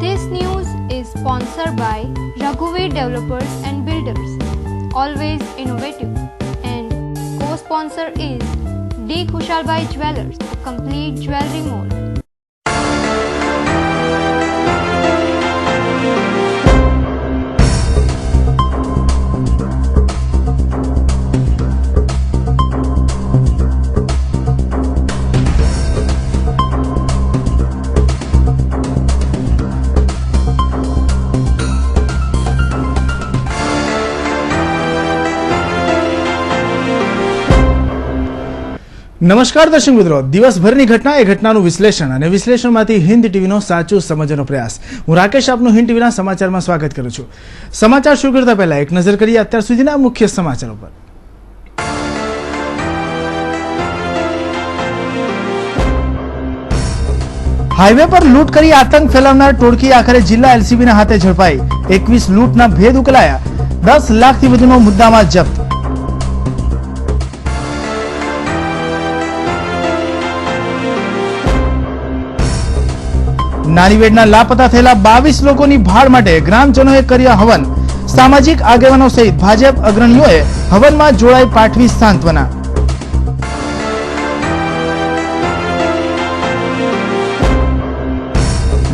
This news is sponsored by Raghuveer Developers and Builders, always innovative, and co-sponsor is D. Kushalbai Jewelers, a complete jewelry mall. નમસ્કાર દર્શક મિત્રો, દિવસભરની ઘટના એ ઘટનાનું વિશ્લેષણ અને વિશ્લેષણમાંથી હિન્દ ટીવીનો સાચું સમજવાનો પ્રયાસ. હું રાકેશ આપનું હિન્દ ટીવીના સમાચારમાં સ્વાગત કરું છું. સમાચાર શરૂ કરતા પહેલા એક નજર કરીએ અત્યાર સુધીના મુખ્ય સમાચારો પર. હાઈવે પર લૂંટ કરી આતંક ફેલાવનાર ટોળકી આખરે જિલ્લા એલસીબીના હાથે ઝડપાઈ. 21 લૂંટના ભેદ ઉકેલાયા. 10 લાખથી વધુનો મુદ્દામાલ જપ્ત. નાનીવેડના લાપતા થયેલા 22 લોકોની ભાળ માટે ગ્રામજનોએ કર્યા હવન. સામાજિક આગેવાનો સહિત ભાજપ અગ્રણીઓએ હવનમાં જોડાઈ પાઠવી સાંત્વના.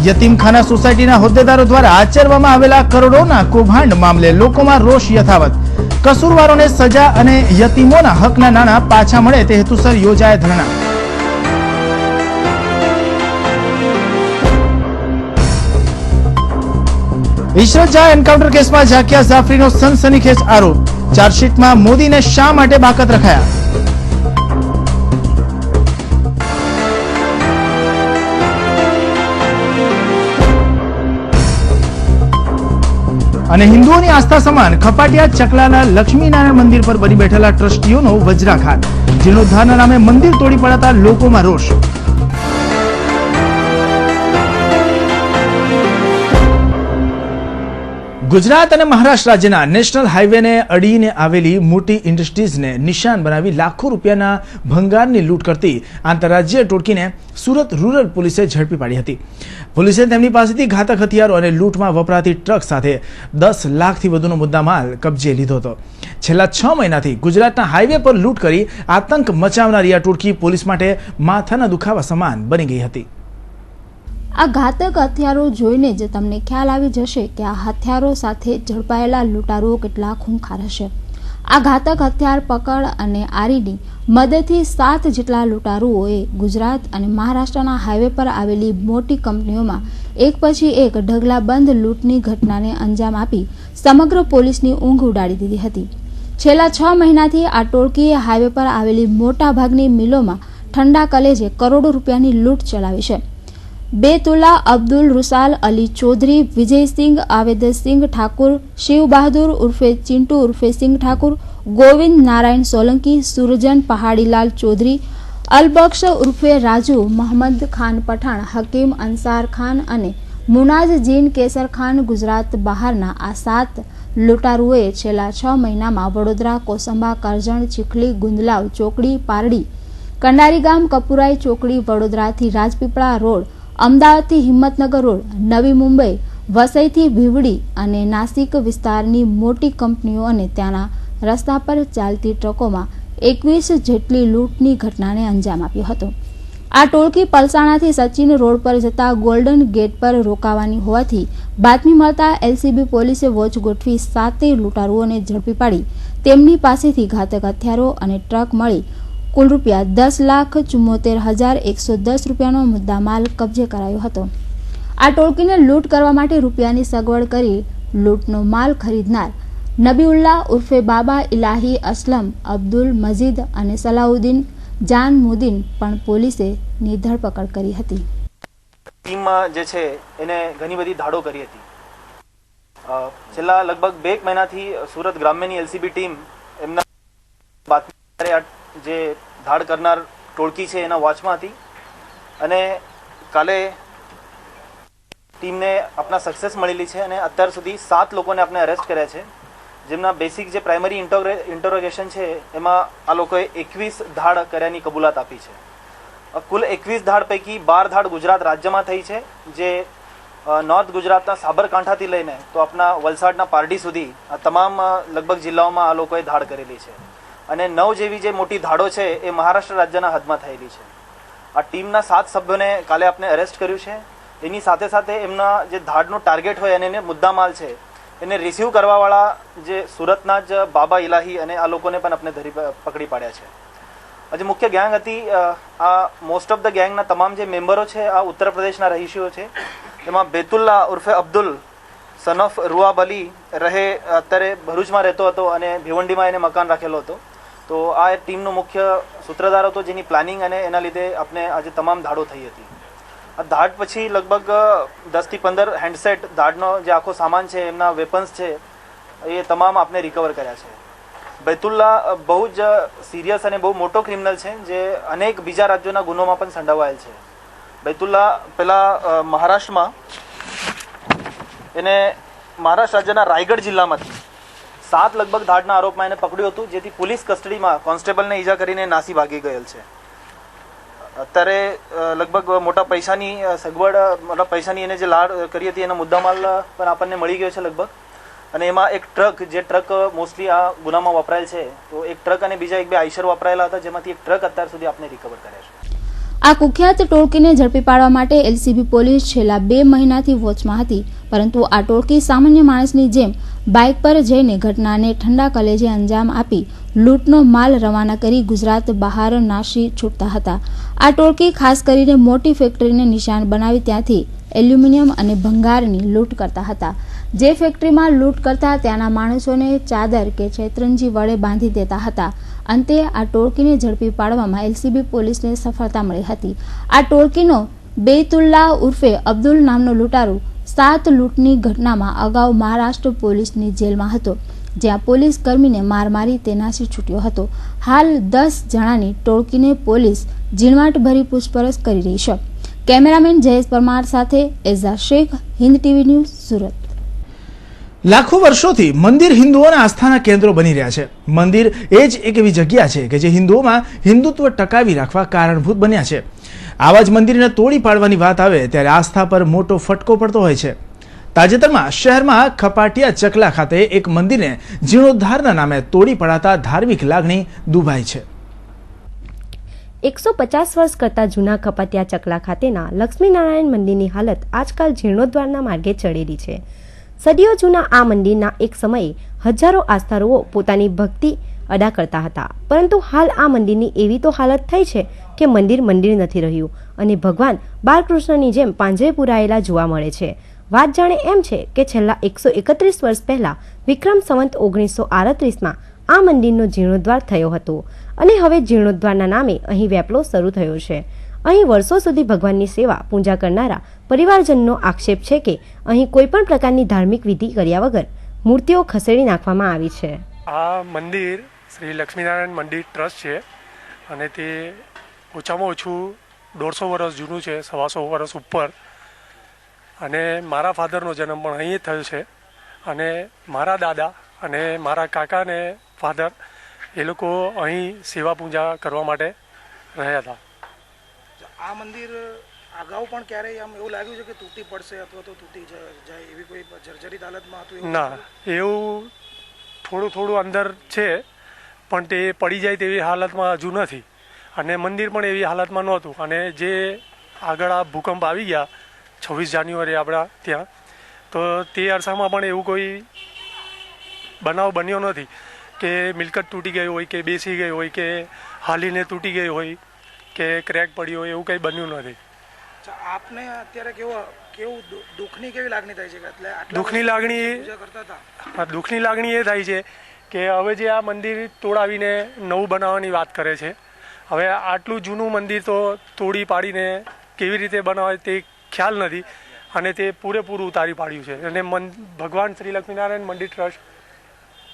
યતીમખાના સોસાયટીના હોદ્દેદારો દ્વારા આચરવામાં આવેલા કરોડોના કૌભાંડ મામલે લોકોમાં રોષ યથાવત. કસૂરવારોને સજા અને યતીમોના હકના નાણાં પાછા મળે તે હેતુસર યોજાયા ધરણા. ઇશરત જહાં એન્કાઉન્ટર કેસમાં ઝાકિયા જાફરીનો સનસનીખેજ આરોપ. ચાર્જશીટમાં મોદીને શા માટે બાકાત રખાયા? અને હિન્દુઓની આસ્થા સમાન ખપાટિયા ચકલાના લક્ષ્મીનારાયણ મંદિર પર બની બેઠેલા ટ્રસ્ટીઓનો વજ્રાઘાત. જીર્ણોદ્ધારના નામે મંદિર તોડી પડાતા લોકોમાં રોષ. ગુજરાત અને મહારાષ્ટ્ર રાજ્યના નેશનલ હાઈવેને અડીને આવેલી મોટી ઇન્ડસ્ટ્રીઝને નિશાન બનાવી લાખો રૂપિયાના ભંગારની લૂંટ કરતી આંતરરાજ્ય ટોળકીને સુરત રૂરલ પોલીસે ઝડપી પાડી હતી. પોલીસે તેમની પાસેથી ઘાતક હથિયારો અને લૂંટમાં વપરાતી ટ્રક સાથે 10 લાખથી વધુનો મુદ્દામાલ કબજે લીધો હતો. છેલ્લા 6 મહિનાથી ગુજરાતના હાઈવે પર લૂંટ કરી આતંક મચાવનારી આ ટોળકી પોલીસ માટે માથાના દુખાવા સમાન બની ગઈ હતી. આ ઘાતક હથિયારો જોઈને જ તમને ખ્યાલ આવી જશે કે આ હથિયારો સાથે ઝડપાયેલા લૂંટારુઓ કેટલા ખૂંખાર હશે. આ ઘાતક હથિયાર પકડ અને આરીની મદદથી 7 જેટલા લૂંટારુઓએ ગુજરાત અને મહારાષ્ટ્રના હાઈવે પર આવેલી મોટી કંપનીઓમાં એક પછી એક ઢગલાબંધ લૂંટની ઘટનાને અંજામ આપી સમગ્ર પોલીસની ઊંઘ ઉડાડી દીધી હતી. છેલ્લા 6 મહિનાથી આ ટોળકીએ હાઈવે પર આવેલી મોટા ભાગની મિલોમાં ઠંડા કલેજે કરોડો રૂપિયાની લૂંટ ચલાવી છે. બેતુલ્લા અબ્દુલ રૂસાલ અલી ચૌધરી, વિજયસિંહ આવેદસિંહ ઠાકુર, શિવ બહાદુર ઉર્ફે ચિંટુ ઉર્ફે સિંહ ઠાકુર, ગોવિંદ નારાયણ સોલંકી, સુરજન પહાડીલાલ ચૌધરી, અલબક્ષ ઉર્ફે રાજુ, મોહમ્મદ ખાન પઠાણ, હકીમ અંસાર ખાન અને મુનાઝ જીન કેસર ખાન ગુજરાત બહારના આ 7 લૂંટારુઓએ છેલ્લા 6 મહિનામાં વડોદરા, કોસંબા, કરજણ, ચીખલી, ગુંદલાવ, ચોકડી, પારડી, કંડારી ગામ, કપુરાઈ ચોકડી, વડોદરાથી રાજપીપળા રોડ, અમદાવાદથી હિંમતનગર રોડ, નવી મુંબઈ, વસઈથી ભીવડી અને નાસિક વિસ્તારની મોટી કંપનીઓ અને ત્યાંના રસ્તા પર ચાલતી ટ્રકોમાં 21 જેટલી લૂંટની ઘટનાને અંજામ આપ્યો હતો. આ ટોળકી પલસાણાથી સચિન રોડ પર જતા ગોલ્ડન ગેટ પર રોકાવાની હોવાથી બાતમી મળતા એલસીબી પોલીસે વોચ ગોઠવી 7 લૂંટારુઓને ઝડપી પાડી તેમની પાસેથી ઘાતક હથિયારો અને ટ્રક મળી કુલ રૂપિયા 10,74,110 રૂપિયાનો મુદ્દામાલ કબજે કરાયો હતો. આ ટોળકીને લૂંટ કરવા માટે રૂપિયાની સગવડ કરી લૂંટનો માલ ખરીદનાર નબીઉલ્લા ઉર્ફે બાબા ઇલાહી અસલમ, અબ્દુલ મજીદ અને સલાઉદ્દીન જાનમુદ્દીન પણ પોલીસે ની ધરપકડ કરી હતી. ટીમમાં જે છે એને ઘણી બધી ધાડો કરી હતી. છેલ્લા લગભગ 2 મહિનાથી સુરત ગ્રામ્યની એલસીબી ટીમ એમના બાતમી જે ધાડ કરનાર ટોળકી છે એના વોચમાં હતી અને કાલે ટીમને આપણા સક્સેસ મળેલી છે અને અત્યાર સુધી 7 લોકોને આપણે અરેસ્ટ કર્યા છે, જેમના બેસિક જે પ્રાઇમરી ઇન્ટરોગેશન છે એમાં આ લોકોએ 21 ધાડ કર્યાની કબૂલાત આપી છે. કુલ 21 ધાડ પૈકી 12 ધાડ ગુજરાત રાજ્યમાં થઈ છે, જે નોર્થ ગુજરાતના સાબરકાંઠાથી લઈને તો આપણા વલસાડના પારડી સુધી આ તમામ લગભગ જિલ્લાઓમાં આ લોકોએ ધાડ કરેલી છે અને 9 જેવી જે મોટી ધાડો છે એ મહારાષ્ટ્ર રાજ્યના હદમાં થયેલી છે. આ ટીમના 7 સભ્યોને કાલે આપણે અરેસ્ટ કર્યું છે. એની સાથે સાથે એમના જે ધાડનો ટાર્ગેટ હોય અને એને મુદ્દામાલ છે એને રિસીવ કરવાવાળા જે સુરતના જ બાબા ઇલાહી અને આ લોકોને પણ આપણે પકડી પાડ્યા છે. જે મુખ્ય ગેંગ હતી આ મોસ્ટ ઓફ ધ ગેંગના તમામ જે મેમ્બરો છે આ ઉત્તર પ્રદેશના રહીશીઓ છે. એમાં બેતુલ્લા ઉર્ફે અબ્દુલ સન ઓફ રૂઆબ અલી અત્યારે ભરૂચમાં રહેતો હતો અને ભિવંડીમાં એને મકાન રાખેલો હતો. તો આ ટીમનો મુખ્ય સૂત્રધાર હતો જેની પ્લાનિંગ અને એના લીધે આપણે આજે તમામ ધાડો થઈ હતી. આ ધાડ પછી લગભગ 10 થી 15 હેન્ડસેટ ધાડનો જે આખો સામાન છે એમના વેપન્સ છે એ તમામ આપણે રિકવર કર્યા છે. બેતુલ્લા બહુ જ સિરિયસ અને બહુ મોટો ક્રિમિનલ છે જે અનેક બીજા રાજ્યોના ગુનોમાં પણ સંડોવાયેલ છે. બેતુલ્લા પહેલા મહારાષ્ટ્રમાં એને મહારાષ્ટ્ર રાજ્યના રાયગઢ જિલ્લામાંથી 7 લગભગ ધાડના આરોપમાં એને પકડ્યું હતું જેથી પોલીસ કસ્ટડીમાં કોન્સ્ટેબલને ઈજા કરીને નાસી ભાગી ગયેલ છે. અત્યારે લગભગ મોટા પૈસાની સગવડ મોટા પૈસાની એને જે લાડ કરી હતી એનો મુદ્દામાલ પણ આપણને મળી ગયો છે લગભગ. અને એમાં એક ટ્રક જે ટ્રક મોસ્ટલી આ ગુનામાં વપરાયેલ છે તો એક ટ્રક અને બીજા 1-2 આઈશર વપરાયેલા હતા જેમાંથી એક ટ્રક અત્યાર સુધી આપણે રિકવર કર્યા છે. આ કુખ્યાત ટોળકીને ઝડપી પાડવા માટે એલસીબી પોલીસ છેલ્લા 2 મહિનાથી વોચમાં હતી, પરંતુ આ ટોળકી સામાન્ય માણસની જેમ બાઇક પર જઈને ઘટનાને ઠંડા કલેજે અંજામ આપી લૂંટનો માલ રવાના કરી ગુજરાત બહાર નાસી છૂટતા હતા. આ ટોળકી ખાસ કરીને મોટી ફેક્ટરીને નિશાન બનાવી ત્યાંથી એલ્યુમિનિયમ અને ભંગારની લૂંટ કરતા હતા. જે ફેક્ટરીમાં લૂંટ કરતા ત્યાંના માણસોને ચાદર કે છેતરંજી વડે બાંધી દેતા હતા. અંતે આ ટોળકીને ઝડપી પાડવામાં એલસીબી પોલીસને સફળતા મળી હતી. આ ટોળકીનો બેતુલ્લા ઉર્ફે અબ્દુલ નામનો લૂંટારૂ 7 લૂંટની ઘટનામાં અગાઉ મહારાષ્ટ્ર પોલીસની જેલમાં હતો, જ્યાં પોલીસ કર્મીને માર મારી તે નાસી છૂટ્યો હતો. હાલ 10 જણાની ટોળકીને પોલીસ ઝીણવટભરી પૂછપરછ કરી રહી છે. કેમેરામેન જયેશ પરમાર સાથે એઝા શેખ, હિન્દ ટીવી ન્યૂઝ, સુરત. લાખો વર્ષોથી મંદિર હિન્દુઓના આસ્થાના કેન્દ્રો બની રહ્યા છે. મંદિર એ જ એક એવી જગ્યા છે કે જે હિન્દુઓમાં હિન્દુત્વ ટકાવી રાખવા કારણભૂત બન્યા છે. આવા જ મંદિરને તોડી પાડવાની વાત આવે ત્યારે આસ્થા પર મોટો ફટકો પડતો હોય છે. તાજેતરમાં શહેરમાં ખપાટિયા ચકલા ખાતે એક મંદિરને જીર્ણોદ્ધારના નામે તોડી પડાતા ધાર્મિક લાગણી દુભાઈ છે. 150 વર્ષ કરતા જૂના ખપાટિયા ચકલા ખાતેના લક્ષ્મીનારાયણ મંદિરની હાલત આજકાલ જીર્ણોદ્ધારના માર્ગે ચડેલી છે. સદીઓ જૂના આ મંદિરના એક સમયે હજારો આસ્થાળુઓ પોતાની ભક્તિ અદા કરતા હતા, પરંતુ હાલ આ મંદિરની એવી તો હાલત થઈ છે કે મંદિર નથી રહ્યું અને ભગવાન બાલકૃષ્ણની જેમ પાંજરે પુરાયેલા જોવા મળે છે. વાત જાણે એમ છે કે છેલ્લા 131 વર્ષ પહેલા વિક્રમ સંવત 1938માં આ મંદિરનો જીર્ણોદ્ધાર થયો હતો અને હવે જીર્ણોદ્ધારના નામે અહીં વેપલો શરૂ થયો છે. અહીં વર્ષો સુધી ભગવાનની સેવા પૂજા કરનારા પરિવારજનનો આક્ષેપ છે કે અહીં કોઈ પણ પ્રકારની ધાર્મિક વિધિ કર્યા વગર મૂર્તિઓ ખસેડી નાખવામાં આવી છે. આ મંદિર શ્રી લક્ષ્મીનારાયણ મંદિર ટ્રસ્ટ છે અને તે ઓછામાં ઓછું 150 વર્ષ જૂનું છે, 125 વર્ષ ઉપર. અને મારા ફાધરનો જન્મ પણ અહીં થયો છે અને મારા દાદા અને મારા કાકા અને ફાધર એ લોકો અહીં સેવા પૂજા કરવા માટે રહ્યા હતા. આ મંદિર અગાઉ પણ ક્યારેય આમ એવું લાગ્યું છે કે તૂટી પડશે અથવા તો તૂટી જાય એવી કોઈ જર્જરિત હાલતમાં હતું? ના, એવું થોડું અંદર છે પણ તે પડી જાય તેવી હાલતમાં હજુ નથી અને મંદિર પણ એવી હાલતમાં નહોતું. અને જે આગળ આ ભૂકંપ આવી ગયા 26 જાન્યુઆરી આપણા ત્યાં, તો તે અરસામાં પણ એવું કોઈ બનાવ બન્યો નથી કે મિલકત તૂટી ગઈ હોય કે બેસી ગઈ હોય કે હાલીને તૂટી ગઈ હોય કે ક્રેક પડી હોય, એવું કંઈ બન્યું નથી. આપને અત્યારે કેવું દુઃખની કેવી લાગણી થાય છે? દુઃખની લાગણી એ થાય છે કે હવે જે આ મંદિર તોડાવીને નવું બનાવવાની વાત કરે છે, હવે આટલું જૂનું મંદિર તો તોડી પાડીને કેવી રીતે બનાવે તે ખ્યાલ નથી અને તે પૂરેપૂરું ઉતારી પાડ્યું છે. અને ભગવાન શ્રી લક્ષ્મીનારાયણ મંદિર ટ્રસ્ટ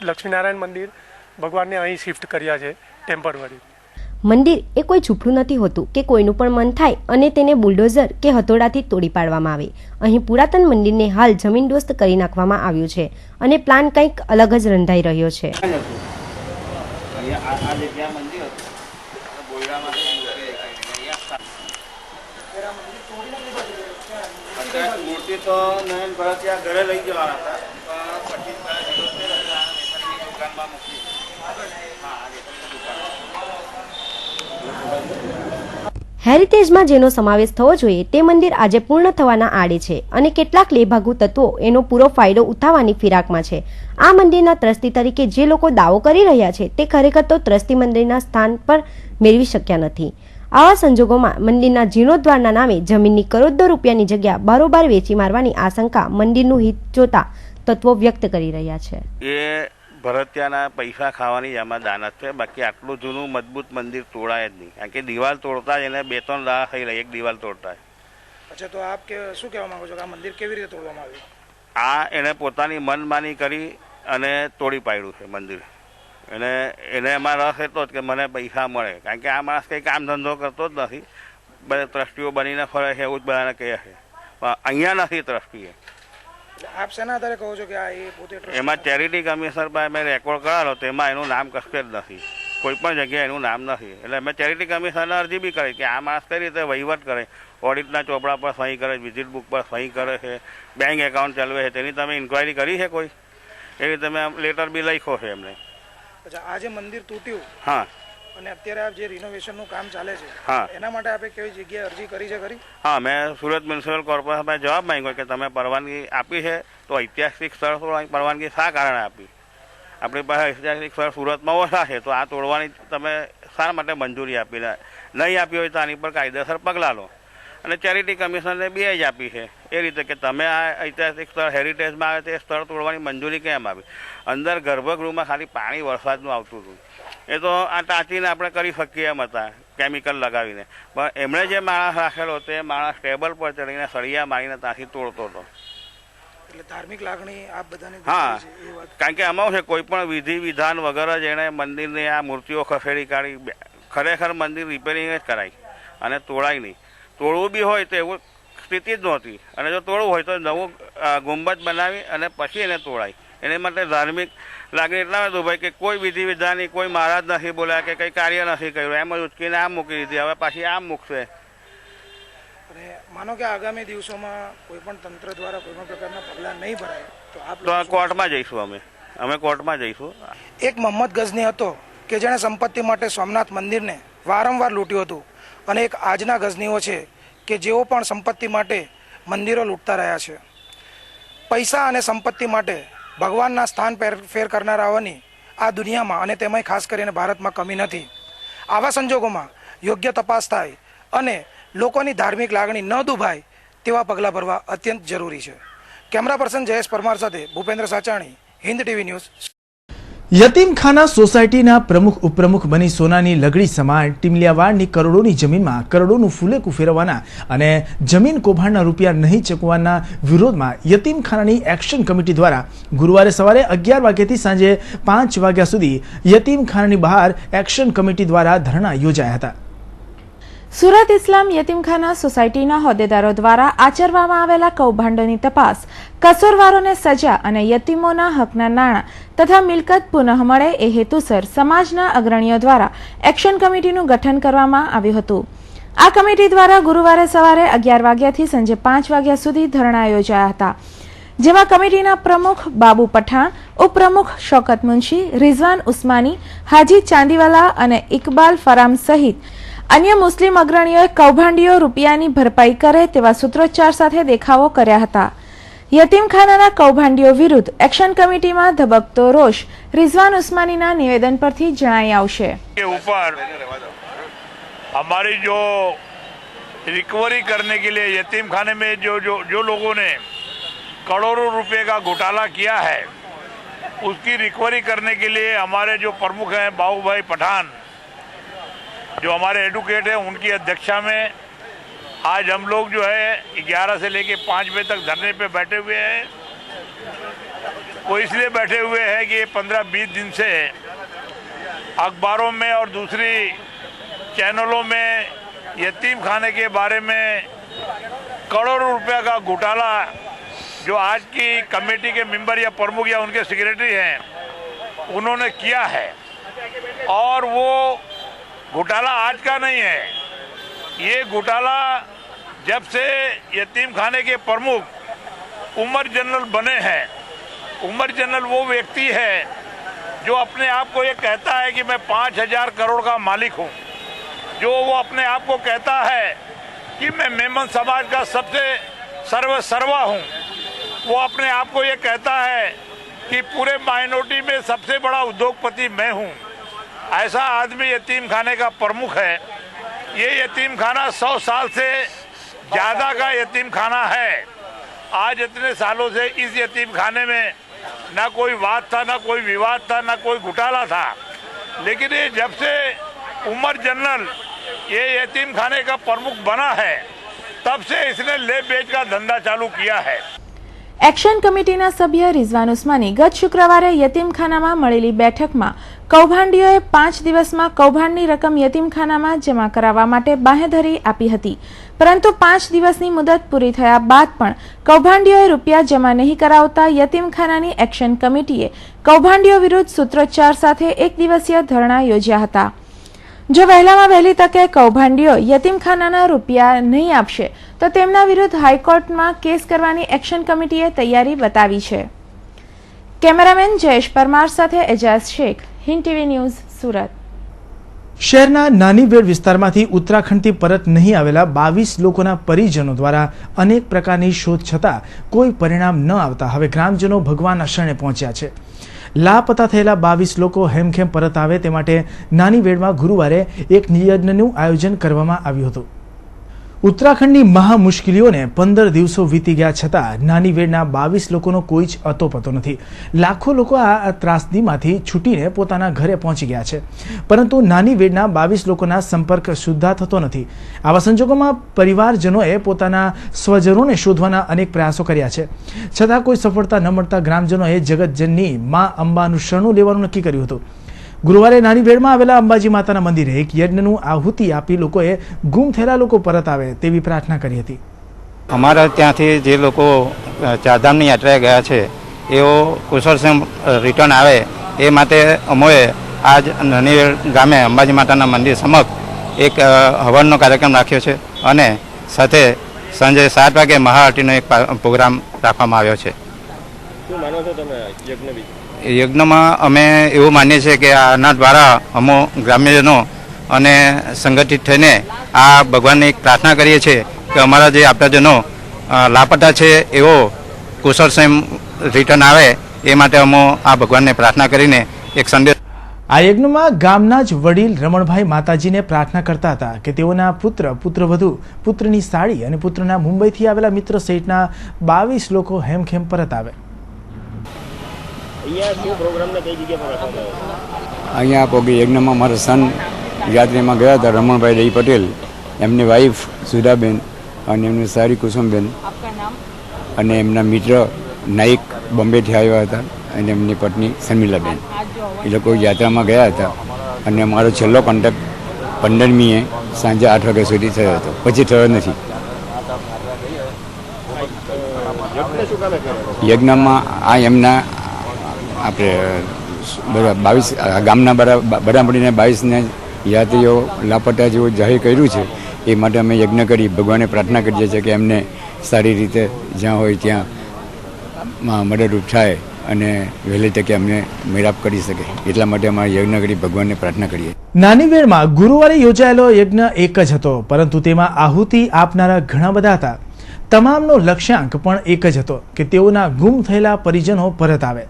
લક્ષ્મીનારાયણ મંદિર ભગવાનને અહીં શિફ્ટ કર્યા છે ટેમ્પરરી. મંદિર એ કોઈ ઝૂંપડું નથી હોતું કે કોઈનું પણ મન થાય અને તેને બુલડોઝર કે હથોડાથી તોડી પાડવામાં આવે. અહીં પુરાતન મંદિરને હાલ જમીનદોસ્ત કરી નાખવામાં આવ્યું છે અને પ્લાન કંઈક અલગ જ રંધાઈ રહ્યો છે. મૂર્તિ હતી તો નયન ભરતિયા ઘરે લઈ જવાના હતા, પણ પછી દુકાનમાં મૂકી. હેરિટેજમાં જેનો સમાવેશ થવો જોઈએ તે મંદિર આજે પૂર્ણ થવાના આડે છે અને કેટલાક લેભાગુ તત્વો એનો પૂરો ફાયદો ઉઠાવવાની ફિરાકમાં છે. આ મંદિરના ટ્રસ્ટી તરીકે જે લોકો દાવો કરી રહ્યા છે તે ખરેખર તો ટ્રસ્ટી મંદિરના સ્થાન પર મેળવી શક્યા નથી. આવા સંજોગોમાં મંદિરના જીર્ણોદ્ધારના નામે જમીનની કરોડો રૂપિયાની જગ્યા બારોબાર વેચી મારવાની આશંકા મંદિરનું હિત જોતા તત્વો વ્યક્ત કરી રહ્યા છે. એ ભરતિયાના પૈસા ખાવાની આમાં દાનત છે. બાકી આટલું જૂનું મજબૂત મંદિર તોડાય જ નહીં, કારણ કે દિવાલ તોડતા જ એને 2-3 દાડા થઈ રહ્યા એક દિવાલ તોડતા. અચ્છા, તો આપ શું કહેવા માંગો છો કે આ મંદિર કેવી રીતે તોડવામાં આવ્યું? આ એને પોતાની મનમાની કરી અને તોડી પાડ્યું છે મંદિર. એને એમાં રસ એટલો જ કે મને પૈસા મળે, કારણ કે આ માણસ કંઈ કામ ધંધો કરતો જ નથી, બધા ટ્રસ્ટીઓ બનીને ફરે છે એવું જ બધાને કહે છે, પણ અહીંયા નથી ટ્રસ્ટીએ. આપ શેના આધારે કહો છો કે આ એ પોતે એમાં ચેરિટી કમિશનર પાસે મેં રેકોર્ડ કરાવેલો, તેમાં એનું નામ કશે જ નથી, કોઈ પણ જગ્યાએ એનું નામ નથી. એટલે મેં ચેરિટી કમિશનરને અરજી બી કરી કે આ માણસ કઈ રીતે વહીવટ કરે, ઓડિટના ચોપડા પર સહી કરે, વિઝિટ બુક પર સહી કરે છે, બેંક એકાઉન્ટ ચાલવે છે, તેની તમે ઇન્ક્વાયરી કરી છે કોઈ? એ રીતે મેં લેટર બી લખ્યો છે એમને. અચ્છા, આ જે મંદિર તૂટ્યું, હા, અને અત્યારે આપ જે રિનોવેશનનું કામ ચાલે છે, હા, એના માટે આપે કેવી જગ્યાએ અરજી કરી છે ખરી? હા, મેં સુરત મ્યુનિસિપલ કોર્પોરેશનમાં જવાબ માંગ્યો કે તમે પરવાનગી આપી છે તો ઐતિહાસિક સ્થળ તોડવાની પરવાનગી શા કારણે આપી? આપણી પાસે ઐતિહાસિક સ્થળ સુરતમાં ઓછા છે, તો આ તોડવાની તમે શા માટે મંજૂરી આપી? નહીં આપી હોય તો આની પર કાયદેસર પગલાં લો. અને ચેરિટી કમિશનરને બે જ આપી છે એ રીતે કે તમે આ ઐતિહાસિક સ્થળ હેરિટેજમાં આવે તે સ્થળ તોડવાની મંજૂરી કેમ આપી? અંદર ગર્ભગૃહમાં ખાલી પાણી વરસાદનું આવતું હતું, એ તો આ ટાંચીને આપણે કરી શકીએ એમ હતા કેમિકલ લગાવીને, પણ એમણે જે માણસ રાખેલો તે માણસ ટેબલ પર ચડીને સળિયા મારીને ત્યાંથી તોડતો હતો. એટલે ધાર્મિક લાગણી આપ બધાની હા, કારણ કે આમાં છે કોઈ પણ વિધિ વિધાન વગર જ એણે મંદિરની આ મૂર્તિઓ ખસેડી કાઢી. ખરેખર મંદિર રિપેરિંગ જ કરાય અને તોડાય નહીં. તોડવું બી હોય તો એવું સ્થિતિ જ નહોતી, અને જો તોડવું હોય તો નવું ગુંબજ બનાવી અને પછી એને તોડાય. એને માટે ધાર્મિક લાગણી એટલા હતું ભાઈ કે કોઈ વિધિ વિધાનની કોઈ મહારાજ નથી બોલ્યા કે કંઈ કાર્ય નથી કર્યું, એમ જ ઉચકીને આમ મૂકી દીધી, હવે પાછી આમ મૂકશે. અને માનો કે આગામી દિવસોમાં કોઈ પણ તંત્ર દ્વારા કોઈ પણ પ્રકારના પગલાં નહીં ભરાય તો આપ તો કોર્ટમાં જઈશું. અમે કોર્ટમાં જઈશું. એક મોહમ્મદ ગઝની હતો કે જેણે સંપત્તિ માટે સોમનાથ મંદિરને વારંવાર લૂંટ્યું હતું, અને એક આજના ગઝનીઓ છે કે જેઓ પણ સંપત્તિ માટે મંદિરો લૂંટતા રહ્યા છે. પૈસા અને સંપત્તિ માટે ભગવાનના સ્થાન ફેર કરનારાઓની આ દુનિયામાં અને તેમાંય ખાસ કરીને ભારતમાં કમી નથી. આવા સંજોગોમાં યોગ્ય તપાસ થાય અને લોકોની ધાર્મિક લાગણી ન દુભાય તેવા પગલાં ભરવા અત્યંત જરૂરી છે. કેમેરા પર્સન જયેશ પરમાર સાથે ભૂપેન્દ્ર સાચાણી, હિન્દ ટીવી ન્યૂઝ. યતીમખાના સોસાયટીના પ્રમુખ ઉપપ્રમુખ બની સોનાની લગડી સમાન ટીમલિયાવાડની કરોડોની જમીનમાં કરોડોનું ફૂલેકું ફેરવવાના અને જમીન કૌભાંડના રૂપિયા નહીં ચૂકવવાના વિરોધમાં યતીમખાનાની એક્શન કમિટી દ્વારા ગુરુવારે સવારે 11 વાગ્યાથી સાંજે 5 વાગ્યા સુધી યતીમખાનાની બહાર એક્શન કમિટી દ્વારા ધરણા યોજાયા હતા. સુરત ઇસ્લામ યતીમખાના સોસાયટીના હોદ્દેદારો દ્વારા આચરવામાં આવેલા કૌભાંડોની તપાસ, કસૂરવારોને સજા અને યતીમોના હકના નાણાં તથા મિલકત પુનઃ મળે એ હેતુસર સમાજના અગ્રણીઓ દ્વારા એક્શન કમિટીનું ગઠન કરવામાં આવ્યું હતું. આ કમિટી દ્વારા ગુરુવારે સવારે 11 વાગ્યાથી સાંજે 5 વાગ્યા સુધી ધરણા યોજાયા હતા, જેમાં કમિટીના પ્રમુખ બાબુ પઠાણ, ઉપપ્રમુખ શોકત મુનશી, રિઝવાન ઉસ્માની, હાજી ચાંદીવાલા અને ઇકબાલ ફરામ સહિત અન્ય મુસ્લિમ અગ્રણીઓએ કૌભાંડીઓ રૂપિયાની ભરપાઈ કરે તેવા સૂત્રોચ્ચાર સાથે દેખાવો કર્યા હતા. યતીમખાનાના કૌભાંડીઓ વિરુદ્ધ એક્શન કમિટીમાં ધબકતો રોષ રિઝવાન ઉસ્માનીના નિવેદન પરથી જણાઈ આવશે. हमारी जो रिकवरी करने के लिए यतीम खाने में जो लोगों ने करोड़ों रुपए का घोटाला किया है उसकी रिकवरी करने के लिए हमारे जो प्रमुख हैं बाबूभाई पठान, जो हमारे एडवोकेट हैं, उनकी अध्यक्षता में आज हम लोग जो है 11 से लेके 5 बजे तक धरने पे बैठे हुए हैं. वो इसलिए बैठे हुए हैं कि 15-20 दिन से अखबारों में और दूसरी चैनलों में यतीम खाने के बारे में करोड़ों रुपया का घोटाला जो आज की कमेटी के मेंबर या प्रमुख या उनके सेक्रेटरी हैं उन्होंने किया है. और वो घोटाला आज का नहीं है, ये घोटाला जब से यतीम खाने के प्रमुख उमर जनरल बने हैं। उमर जनरल वो व्यक्ति है जो अपने आप को ये कहता है कि मैं 5,000 करोड़ का मालिक हूँ, जो वो अपने आप को कहता है कि मैं मेमन समाज का सबसे सर्वा हूँ, वो अपने आप को ये कहता है कि पूरे माइनॉरिटी में सबसे बड़ा उद्योगपति मैं हूँ। ऐसा आदमी यतीम खाने का प्रमुख है। ये यतीम खाना 100 साल से ज़्यादा का यतीम खाना है। आज इतने सालों से इस यतीम खाने में ना कोई वाद था, ना कोई विवाद था, ना कोई घोटाला था, लेकिन ये जब से उमर जनरल ये यतीम खाने का प्रमुख बना है, तब से इसने ले बेच का धंधा चालू किया है। એક્શન કમિટીના સભ્ય રિઝવાન ઉસ્માની ગત શુક્રવારે યતીમખાનામાં મળેલી બેઠકમાં કૌભાંડીઓએ 5 દિવસમાં કૌભાંડની રકમ યતીમખાનામાં જમા કરાવવા માટે બાંહેધરી આપી હતી, પરંતુ 5 દિવસની મુદત પૂરી થયા બાદ પણ કૌભાંડીઓએ રૂપિયા જમા નહીં કરાવતા યતીમખાનાની એક્શન કમિટીએ કૌભાંડીઓ વિરુદ્ધ સૂત્રોચ્ચાર સાથે 1 દિવસીય ધરણા યોજ્યા હતા। જો વહેલામાં વહેલી તકે કૌભાંડીઓ યતીમખાનાના રૂપિયા નહીં આપશે તો તેમના વિરુદ્ધ હાઈકોર્ટમાં કેસ કરવાની એક્શન કમિટીએ તૈયારી બતાવી છે। કેમેરામેન જયેશ પરમાર સાથે એજાઝ શેખ, હિન્દ ટીવી ન્યૂઝ, સુરત। શહેરના નાનીવેડ વિસ્તારમાંથી ઉત્તરાખંડથી પરત નહીં આવેલા 22 લોકોના પરિજનો દ્વારા અનેક પ્રકારની શોધ છતાં કોઈ પરિણામ ન આવતા હવે ગ્રામજનો ભગવાનના શરણે પહોંચ્યા છે। લાપતા થયેલા 22 લોકો હેમખેમ પરત આવે તે માટે નાનીવેડમાં ગુરુવારે એક યજ્ઞનું આયોજન કરવામાં આવ્યું હતું। ઉત્તરાખંડની મહા મુશ્કેલીઓને 15 દિવસો વીતી ગયા છતાં નાનીવેડના 22 લોકોનો કોઈ જ અતોપતો નથી। લાખો લોકો આ ત્રાસદીમાંથી છૂટીને પોતાના ઘરે પહોંચી ગયા છે, પરંતુ નાનીવેડના 22 લોકોના સંપર્ક સુદ્ધા થતો નથી। આવા સંજોગોમાં પરિવારજનોએ પોતાના સ્વજનોને શોધવાના અનેક પ્રયાસો કર્યા છે, છતાં કોઈ સફળતા ન મળતા ગ્રામજનોએ જગતજનની માં અંબાનું શરણું લેવાનું નક્કી કર્યું હતું। ગુરુવારે નાનીવેડમાં આવેલા અંબાજી માતાના મંદિરે એક યજ્ઞનું આહુતિ આપી લોકોએ ગુમ થયેલા લોકો પરત આવે તેવી પ્રાર્થના કરી હતી। અમારા ત્યાંથી જે લોકો ચારધામની યાત્રાએ ગયા છે એઓ કુશળક્ષેમ રિટર્ન આવે એ માટે અમોએ આજ નાનીવેડ ગામે અંબાજી માતાના મંદિર સમક્ષ એક હવનનો કાર્યક્રમ રાખ્યો છે અને સાથે સાંજે 7 વાગે મહાઆરતીનો એક પ્રોગ્રામ રાખવામાં આવ્યો છે। શું માનો છો તમે યજ્ઞમાં અમે એવું માનીએ છીએ કે આના દ્વારા અમો ગ્રામ્યજનો અને સંગઠિત થઈને આ ભગવાનને એક પ્રાર્થના કરીએ છીએ કે અમારા જે આપણાજનો લાપતા છે એવો કુશળક્ષેમ રિટર્ન આવે એ માટે અમો આ ભગવાનને પ્રાર્થના કરીને એક સંદેશ। આ યજ્ઞમાં ગામના જ વડીલ રમણભાઈ માતાજીને પ્રાર્થના કરતા હતા કે તેઓના પુત્ર, પુત્રવધુ, પુત્રની સાળી અને પુત્રના મુંબઈથી આવેલા મિત્ર સહિતના 22 લોકો હેમખેમ પરત આવે। અહીંયા પોગી યજ્ઞમાં મારા સન યાત્રીમાં ગયા હતા, રમણભાઈ દઈ પટેલ, એમની વાઈફ સુધાબેન અને એમની સારી કુસુમબેન અને એમના મિત્ર નાઈક બોમ્બેથી આવ્યા હતા અને એમની પત્ની શર્મિલાબેન, એ લોકો યાત્રામાં ગયા હતા અને મારો છેલ્લો કોન્ટેક્ટ 15મીએ સાંજે 8 વાગ્યા સુધી થયો હતો, પછી થયો નથી। યજ્ઞમાં આ એમના આપણે 22 ગામના બધા મળીને 22ને યાત્રીઓ લાપતા જેવું જાહેર કર્યું છે, એ માટે અમે યજ્ઞ કરી ભગવાનને પ્રાર્થના કરીએ છીએ કે એમને સારી રીતે જ્યાં હોય ત્યાં મદદરૂપ થાય અને વહેલી તકે અમને મેળાપ કરી શકે, એટલા માટે અમારે યજ્ઞ કરી ભગવાનને પ્રાર્થના કરીએ। નાનીવેડમાં ગુરુવારે યોજાયેલો યજ્ઞ એક જ હતો, પરંતુ તેમાં આહુતિ આપનારા ઘણા બધા હતા। તમામનો લક્ષ્યાંક પણ એક જ હતો કે તેઓના ગુમ થયેલા પરિજનો પરત આવે।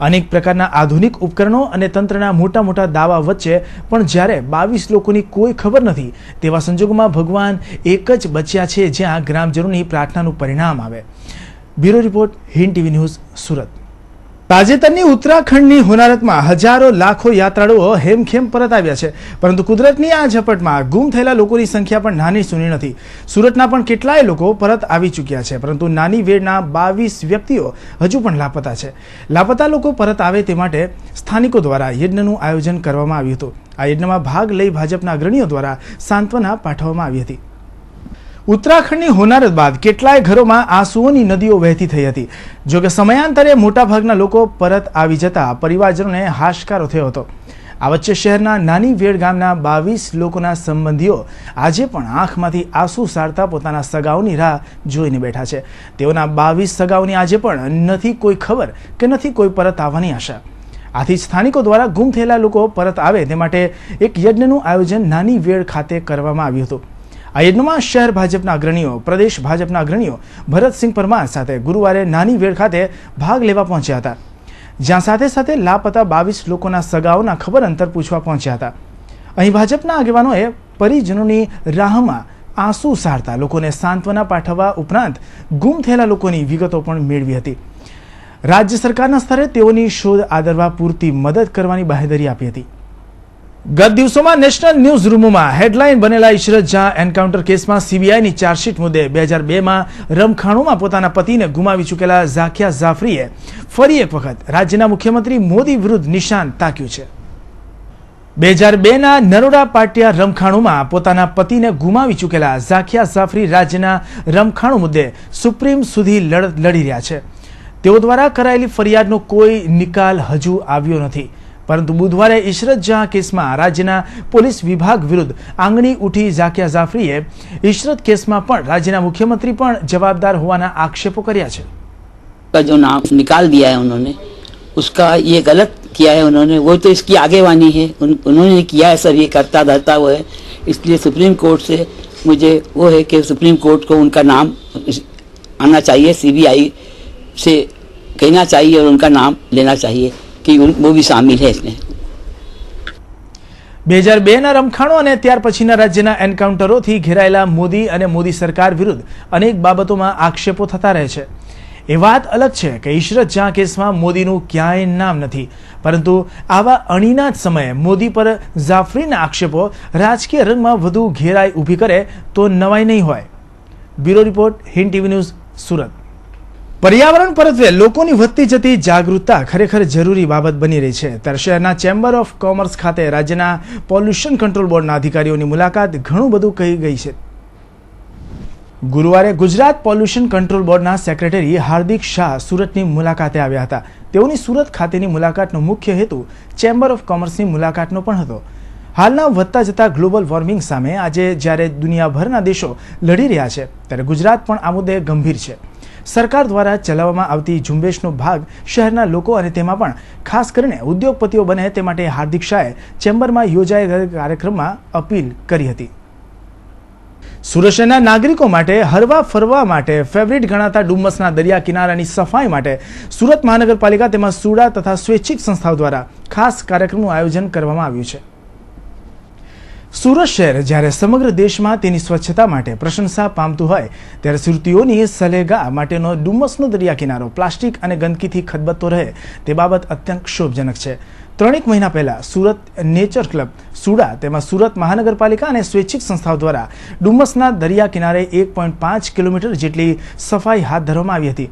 અનેક પ્રકારના આધુનિક ઉપકરણો અને તંત્રના મોટા મોટા દાવા વચ્ચે પણ જ્યારે 22 લોકોની કોઈ ખબર નથી તેવા સંજોગોમાં ભગવાન એક જ બચ્યા છે જ્યાં ગ્રામજનોની પ્રાર્થનાનું પરિણામ આવે। Bureau report, Hind TV news, Surat. તાજેતરની ઉત્તરાખંડની હોનારતમાં હજારો લાખો યાત્રાળુઓ હેમખેમ પરત આવ્યા છે, પરંતુ કુદરતની આ ઝપટમાં ગુમ થયેલા લોકોની સંખ્યા પણ નાની સૂની નથી। સુરતના પણ કેટલાય લોકો પરત આવી ચૂક્યા છે, પરંતુ નાનીવેડના 22 વ્યક્તિઓ હજુ પણ લાપતા છે। લાપતા લોકો પરત આવે તે માટે સ્થાનિકો દ્વારા યજ્ઞનું આયોજન કરવામાં આવ્યું હતું। આ યજ્ઞમાં ભાગ લઈ ભાજપના અગ્રણીઓ દ્વારા સાંત્વના પાઠવવામાં આવી હતી। ઉત્તરાખંડની હોનારત બાદ કેટલાય ઘરોમાં આંસુઓની નદીઓ વહેતી થઈ હતી। જો કે સમયાંતરે મોટાભાગના લોકો પરત આવી જતા પરિવારજનોને હાશકારો થયો હતો। આ વચ્ચે શહેરના નાની વેડ ગામના 22 લોકોના સંબંધીઓ આજે પણ આંખમાંથી આંસુ સારતા પોતાના સગાઓની રાહ જોઈને બેઠા છે. તેઓના 22 સગાઓની આજે પણ નથી કોઈ ખબર કે નથી કોઈ પરત આવવાની આશા. આથી સ્થાનિકો દ્વારા ગુમ થયેલા લોકો પરત આવે તે માટે એક યજ્ઞનું આયોજન નાની વેડ ખાતે કરવામાં આવ્યું હતું. આ યજ્ઞમાં શહેર ભાજપના અગ્રણીઓ, પ્રદેશ ભાજપના અગ્રણીઓ ભરતસિંહ પરમાર સાથે ગુરુવારે નાની વેડ ખાતે ભાગ લેવા પહોંચ્યા હતા, જ્યાં સાથે સાથે લાપતા 22 લોકોના સગાઓના ખબર અંતર પૂછવા પહોંચ્યા હતા. અહીં ભાજપના આગેવાનોએ પરિજનોની રાહમાં આંસુ સારતા લોકોને સાંત્વના પાઠવવા ઉપરાંત ગુમ થયેલા લોકોની વિગતો પણ મેળવી હતી. રાજ્ય સરકારના સ્તરે તેઓની શોધ આદરવા પૂરતી મદદ કરવાની બાહેધરી આપી હતી. ગત દિવસોમાં નેશનલ ન્યૂઝ રૂમોમાં હેડલાઇન બનેલા ઇશરત જહાં એન્કાઉન્ટર કેસમાં સીબીઆઈની ચાર્જશીટ મુદ્દે 2002માં રમખાણોમાં પોતાના પતિને ગુમાવી ચૂકેલા ઝાકિયા જાફરીએ ફરી એક વખત રાજ્યના મુખ્યમંત્રી મોદી વિરુદ્ધ નિશાન તાક્યું છે. 2002ના નરોડા પાટિયા રમખાણોમાં પોતાના પતિને ગુમાવી ચૂકેલા ઝાકિયા જાફરી રાજ્યના રમખાણો મુદ્દે સુપ્રીમ સુધી લડત લડી રહ્યા છે. તેઓ દ્વારા કરાયેલી ફરિયાદનો કોઈ નિકાલ હજુ આવ્યો નથી, પરંતુ બુધવારે ઇશરત જહાં કેસમાં રાજ્યના પોલીસ વિભાગ વિરુદ્ધ આંગળી ઉઠી ઝાકિયા જાફરીએ ઇશરત કેસમાં પણ રાજ્યના મુખ્યમંત્રી પણ જવાબદાર હોવાના આક્ષેપો કર્યા છે. जो नाम निकाल दिया है उन्होंने, उसका ये गलत किया है उन्होंने, वो तो इसकी आगेवानी है, उन्होंने किया है सर, ये करता धरता हुआ है. इसलिए सुप्रीम कोर्ट से मुझे वो है कि सुप्रीम कोर्ट को उनका नाम आना चाहिए, सीबीआई से कहना चाहिए और उनका नाम लेना चाहिए कि वो भी शामिल है इसमें. 2002ના રમખાણો અને ત્યાર પછીના રાજ્યના એન્કાઉન્ટરોથી ઘેરાયેલા મોદી અને મોદી સરકાર વિરુદ્ધ અનેક બાબતોમાં આક્ષેપો થતા રહે છે. એ વાત અલગ છે કે ઇશરત જહાં કેસમાં મોદીનું ક્યાંય નામ નથી, પરંતુ આવા અણીના જ સમયે મોદી પર જાફરીના આક્ષેપો રાજકીય રંગમાં વધુ ઘેરાઈ ઊભી કરે તો નવાઈ નહીં હોય. Bureau report, Hind TV news, Surat. પર્યાવરણ પ્રત્યે લોકોની વધતી જતી જાગૃતતા ખરેખર જરૂરી બાબત બની રહી છે. ત્યારે શહેરના ચેમ્બર ઓફ કોમર્સ ખાતે રાજ્યના પોલ્યુશન કંટ્રોલ બોર્ડના અધિકારીઓની મુલાકાત ઘણું બધું કહી ગઈ છે. ગુરુવારે ગુજરાત પોલ્યુશન કંટ્રોલ બોર્ડના સેક્રેટરી હાર્દિક શાહ સુરતની મુલાકાતે આવ્યા હતા. તેઓની સુરત ખાતેની મુલાકાતનો મુખ્ય હેતુ ચેમ્બર ઓફ કોમર્સની મુલાકાતનો પણ હતો. હાલના વધતા જતા ગ્લોબલ વોર્મિંગ સામે આજે જ્યારે દુનિયાભરના દેશો લડી રહ્યા છે, ત્યારે ગુજરાત પણ આ મુદ્દે ગંભીર છે. સરકાર દ્વારા ચલાવવામાં આવતી ઝુંબેશનો ભાગ શહેરના લોકો અને તેમાં પણ ખાસ કરીને ઉદ્યોગપતિઓ બને તે માટે હાર્દિક શાહે ચેમ્બરમાં યોજાયેલા કાર્યક્રમમાં અપીલ કરી હતી. સુરત શહેરના નાગરિકો માટે હરવા ફરવા માટે ફેવરિટ ગણાતા ડુમ્મસના દરિયા કિનારાની સફાઈ માટે સુરત મહાનગરપાલિકા તેમાં સુડા તથા સ્વૈચ્છિક સંસ્થાઓ દ્વારા ખાસ કાર્યક્રમનું આયોજન કરવામાં આવ્યું છે. સુરત શહેર જ્યારે સમગ્ર દેશમાં તેની સ્વચ્છતા માટે પ્રશંસા પામતું હોય, ત્યારે સુરતીઓની સલેગા માટેનો ડુમ્મસનો દરિયા કિનારો પ્લાસ્ટિક અને ગંદકીથી ખદબદતો રહે તે બાબત અત્યંત ક્ષોભજનક છે. 3 મહિના પહેલા સુરત નેચર ક્લબ સુડા તેમાં સુરત મહાનગરપાલિકા અને સ્વૈચ્છિક સંસ્થાઓ દ્વારા ડુમ્મસના દરિયા કિનારે 1.5 કિલોમીટર જેટલી સફાઈ હાથ ધરવામાં આવી હતી.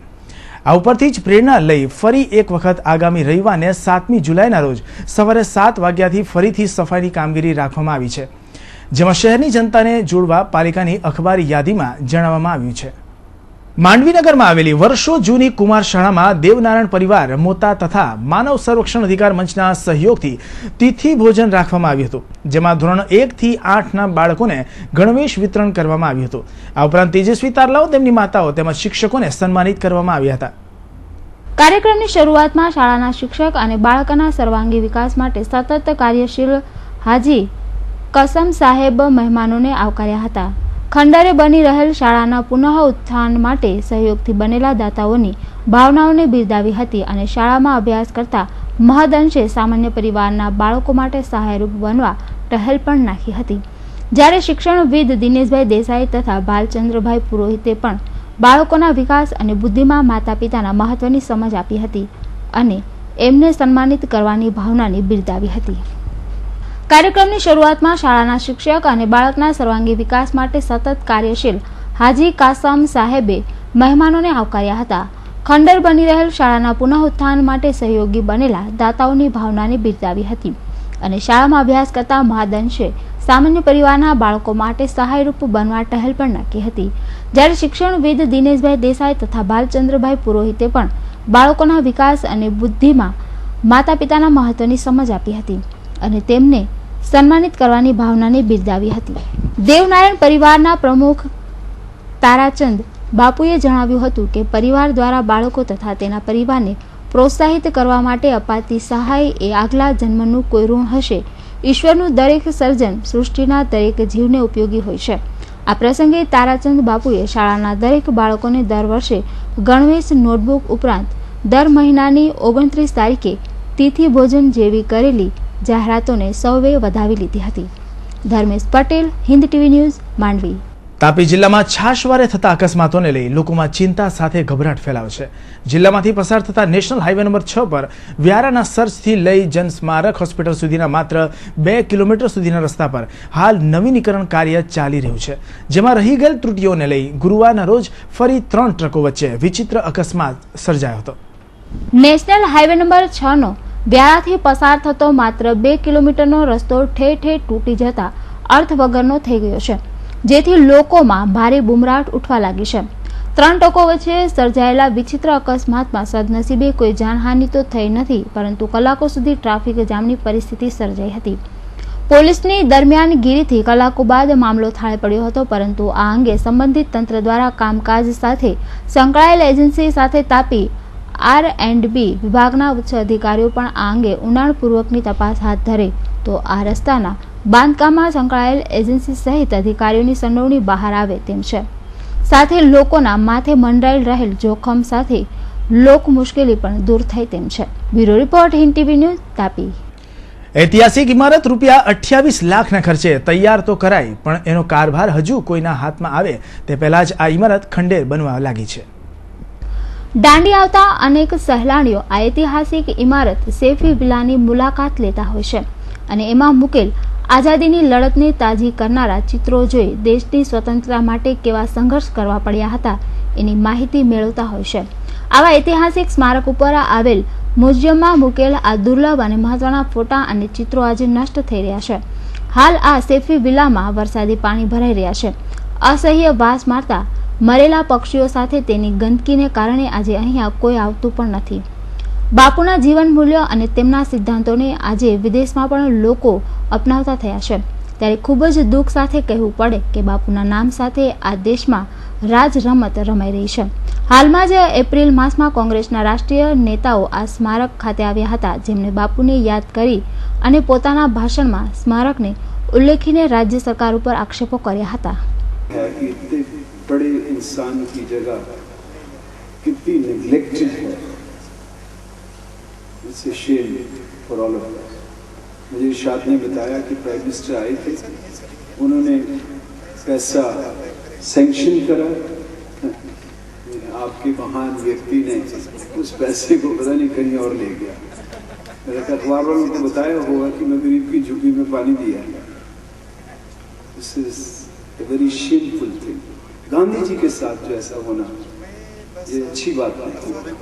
આ ઉપરથી જ પ્રેરણા લઈ ફરી એક વખત આગામી રવિવારને 7મી જુલાઈના રોજ સવારે 7 વાગ્યાથી ફરીથી સફાઈની કામગીરી રાખવામાં આવી છે, જેમાં શહેરની જનતાને જોડવા પાલિકાની અખબારી યાદીમાં જણાવવામાં આવ્યું છે. માંડવીનગરમાં આવેલી વર્ષો જૂની કુમાર શાળામાં દેવનારાયણ પરિવાર મોતા તથા માનવ સંરક્ષણ અધિકાર મંચના સહયોગથી તિથિ ભોજન રાખવામાં આવ્યું હતું, જેમાં ધોરણ 1 થી 8ના બાળકોને ગણવેશ વિતરણ કરવામાં આવ્યું હતું. આ ઉપરાંત તેજસ્વી તારલાઓ, તેમની માતાઓ તેમજ શિક્ષકોને સન્માનિત કરવામાં આવ્યા હતા. કાર્યક્રમની શરૂઆતમાં શાળાના શિક્ષક અને બાળકોના સર્વાંગી વિકાસ માટે સતત કાર્યશીલ હાજી કસમ સાહેબ મહેમાનોને આવકાર્યા હતા. ખંડરે બની રહેલ શાળાના પુનઃ ઉત્થાન માટે સહયોગથી બનેલા દાતાઓની ભાવનાઓને બિરદાવી હતી અને શાળામાં અભ્યાસ કરતા મહદઅંશે સામાન્ય પરિવારના બાળકો માટે સહાયરૂપ બનવા ટહેલ પણ નાખી હતી. જ્યારે શિક્ષણવિદ દિનેશભાઈ દેસાઈ તથા ભાલચંદ્રભાઈ પુરોહિતે પણ બાળકોના વિકાસ અને બુદ્ધિમાં માતા પિતાના મહત્વની સમજ આપી હતી અને એમને સન્માનિત કરવાની ભાવનાને બિરદાવી હતી. કાર્યક્રમની શરૂઆતમાં શાળાના શિક્ષક અને બાળકના સર્વાંગી વિકાસ માટે સતત કાર્યશીલ હાજી કાસમ સાહેબે મહેમાનોને આવકાર્યા હતા. ખંડર બની રહેલ શાળાના પુનઃ ઉત્થાન માટે સહયોગી બનેલા દાતાઓની ભાવનાને બિરદાવી હતી અને શાળામાં અભ્યાસ કરતા મહદઅંશે સામાન્ય પરિવારના બાળકો માટે સહાયરૂપ બનવા ટહેલ પણ નાખી હતી. જ્યારે શિક્ષણવિદ દિનેશભાઈ દેસાઈ તથા ભાલચંદ્રભાઈ પુરોહિતે પણ બાળકોના વિકાસ અને બુદ્ધિમાં માતા પિતાના મહત્વની સમજ આપી હતી અને તેમને સન્માનિત કરવાની ભાવનાને બિરદાવી હતી. દેવનારાયણ પરિવારના પ્રમુખ તારાચંદ બાપુએ જણાવ્યું હતું કે પરિવાર દ્વારા બાળકો તથા તેના પરિવારને પ્રોત્સાહિત કરવા માટે અપાતી સહાય એ આગલા જન્મનું કોઈ ઋણ હશે. ઈશ્વરનું દરેક સર્જન સૃષ્ટિના દરેક જીવને ઉપયોગી હોય છે. આ પ્રસંગે તારાચંદ બાપુએ શાળાના દરેક બાળકોને દર વર્ષે ગણવેશ નોટબુક ઉપરાંત દર મહિનાની 29 તારીખે તિથિ ભોજન જેવી કરેલી જાહેરાતોને સૌએ વધાવી લીધી હતી. Dharmesh Patel, Hind TV news, Mandvi. તાપી જિલ્લામાં છાશવારે થતા અકસ્માતોને લઈ લોકોમાં ચિંતા સાથે ગભરાટ ફેલાયો છે. જિલ્લામાંથી પસાર થતા નેશનલ હાઈવે નંબર 6 પર વ્યારાના સર્ચથી લઈ જન સ્મારક હોસ્પિટલ સુધીના માત્ર 2 કિલોમીટર સુધીના રસ્તા પર હાલ નવીનીકરણ કાર્ય ચાલી રહ્યું છે, જેમાં રહી ગયેલ ત્રુટીઓને લઈ ગુરુવારના રોજ ફરી 3 ટ્રકો વચ્ચે વિચિત્ર અકસ્માત સર્જાયો હતો. નેશનલ હાઈવે નંબર 6 નો વ્યારાથી પસાર થતો માત્ર 2 કિલોમીટરનો રસ્તો ઠેર ઠેર તૂટી જતા અર્થ વગરનો થઈ ગયો છે, જેથી લોકોમાં ભારે બુમરાટ ઉઠવા લાગી છે. 3 ટ્રકો વચ્ચે સર્જાયેલા વિચિત્ર અકસ્માતમાં સદનસીબે કોઈ જાનહાનિ તો થઈ નથી, પરંતુ કલાકો સુધી ટ્રાફિક જામની પરિસ્થિતિ સર્જાઈ હતી. પોલીસની દરમિયાનગીરીથી કલાકો બાદ મામલો થાળે પડ્યો હતો, પરંતુ આ અંગે સંબંધિત તંત્ર દ્વારા કામકાજ સાથે સંકળાયેલ એજન્સી સાથે તાપી R&B વિભાગના ઉચ્ચ અધિકારીઓ પણ આ અંગે ઊંડાણપૂર્વકની તપાસ હાથ ધરે તો આ રસ્તાના બાંધકામમાં સંકળાયેલ એજન્સી સહિત અધિકારીઓની સંડોવણી બહાર આવે તેમ છે. સાથે લોકોના માથે મંડરાયેલ રહેલ જોખમ સાથે લોક મુશ્કેલી પણ દૂર થાય તેમ છે. Bureau report, Hind TV news, Tapi. ઐતિહાસિક ઇમારત રૂપિયા 28 લાખના ખર્ચે તૈયાર તો કરાઈ, પણ એનો કારભાર હજુ કોઈના હાથમાં આવે તે પહેલા જ આ ઇમારત ખંડેર બનવા લાગી છે. દાંડી આવતા અનેક સહેલાણીઓ આ ઐતિહાસિક ઇમારત સેફી વિલાની મુલાકાત લેતા હોય છે અને એમાં મૂકેલ આઝાદીની લડતને તાજી કરનારા ચિત્રો જોઈ દેશની સ્વતંત્રતા માટે કેવા સંઘર્ષ કરવા પડ્યા હતા એની માહિતી મેળવતા હોય છે. આવા ઐતિહાસિક સ્મારક ઉપર આવેલ મ્યુઝિયમમાં મૂકેલ આ દુર્લભ અને મહત્વના ફોટા અને ચિત્રો આજે નષ્ટ થઈ રહ્યા છે. હાલ આ સેફી વિલામાં વરસાદી પાણી ભરાઈ રહ્યા છે. અસહ્ય વાસ મારતા મરેલા પક્ષીઓ સાથે તેની ગંદકીને કારણે આજે અહીંયા કોઈ આવતું પણ નથી. બાપુના જીવન મૂલ્યો અને તેમના સિદ્ધાંતોને આજે વિદેશમાં પણ લોકો અપનાવતા થયા છે, ત્યારે ખૂબ જ દુઃખ સાથે કહેવું પડે કે બાપુના નામ સાથે આ દેશમાં રાજ રમત રમાઈ રહી છે. હાલમાં જ એપ્રિલ માસમાં કોંગ્રેસના રાષ્ટ્રીય નેતાઓ આ સ્મારક ખાતે આવ્યા હતા, જેમણે બાપુને યાદ કરી અને પોતાના ભાષણમાં સ્મારકને ઉલ્લેખીને રાજ્ય સરકાર ઉપર આક્ષેપો કર્યા હતા. बड़े इंसान की जगह कितनी नेग्लेक्टेड है. It's a shame for all of us. मुझे इरशाद ने बताया कि प्राइम मिनिस्टर आए थे, उन्होंने पैसा सैंक्शन करा, आपके महान व्यक्ति ने उस पैसे को पता नहीं कहीं और ले गया. मेरे अखबार वालों को बताया होगा कि मैं गरीब की झुग्गी में पानी दिया. This is a very shameful thing. Gandhi ji के साथ जो ऐसा होना ये अच्छी बात नहीं है.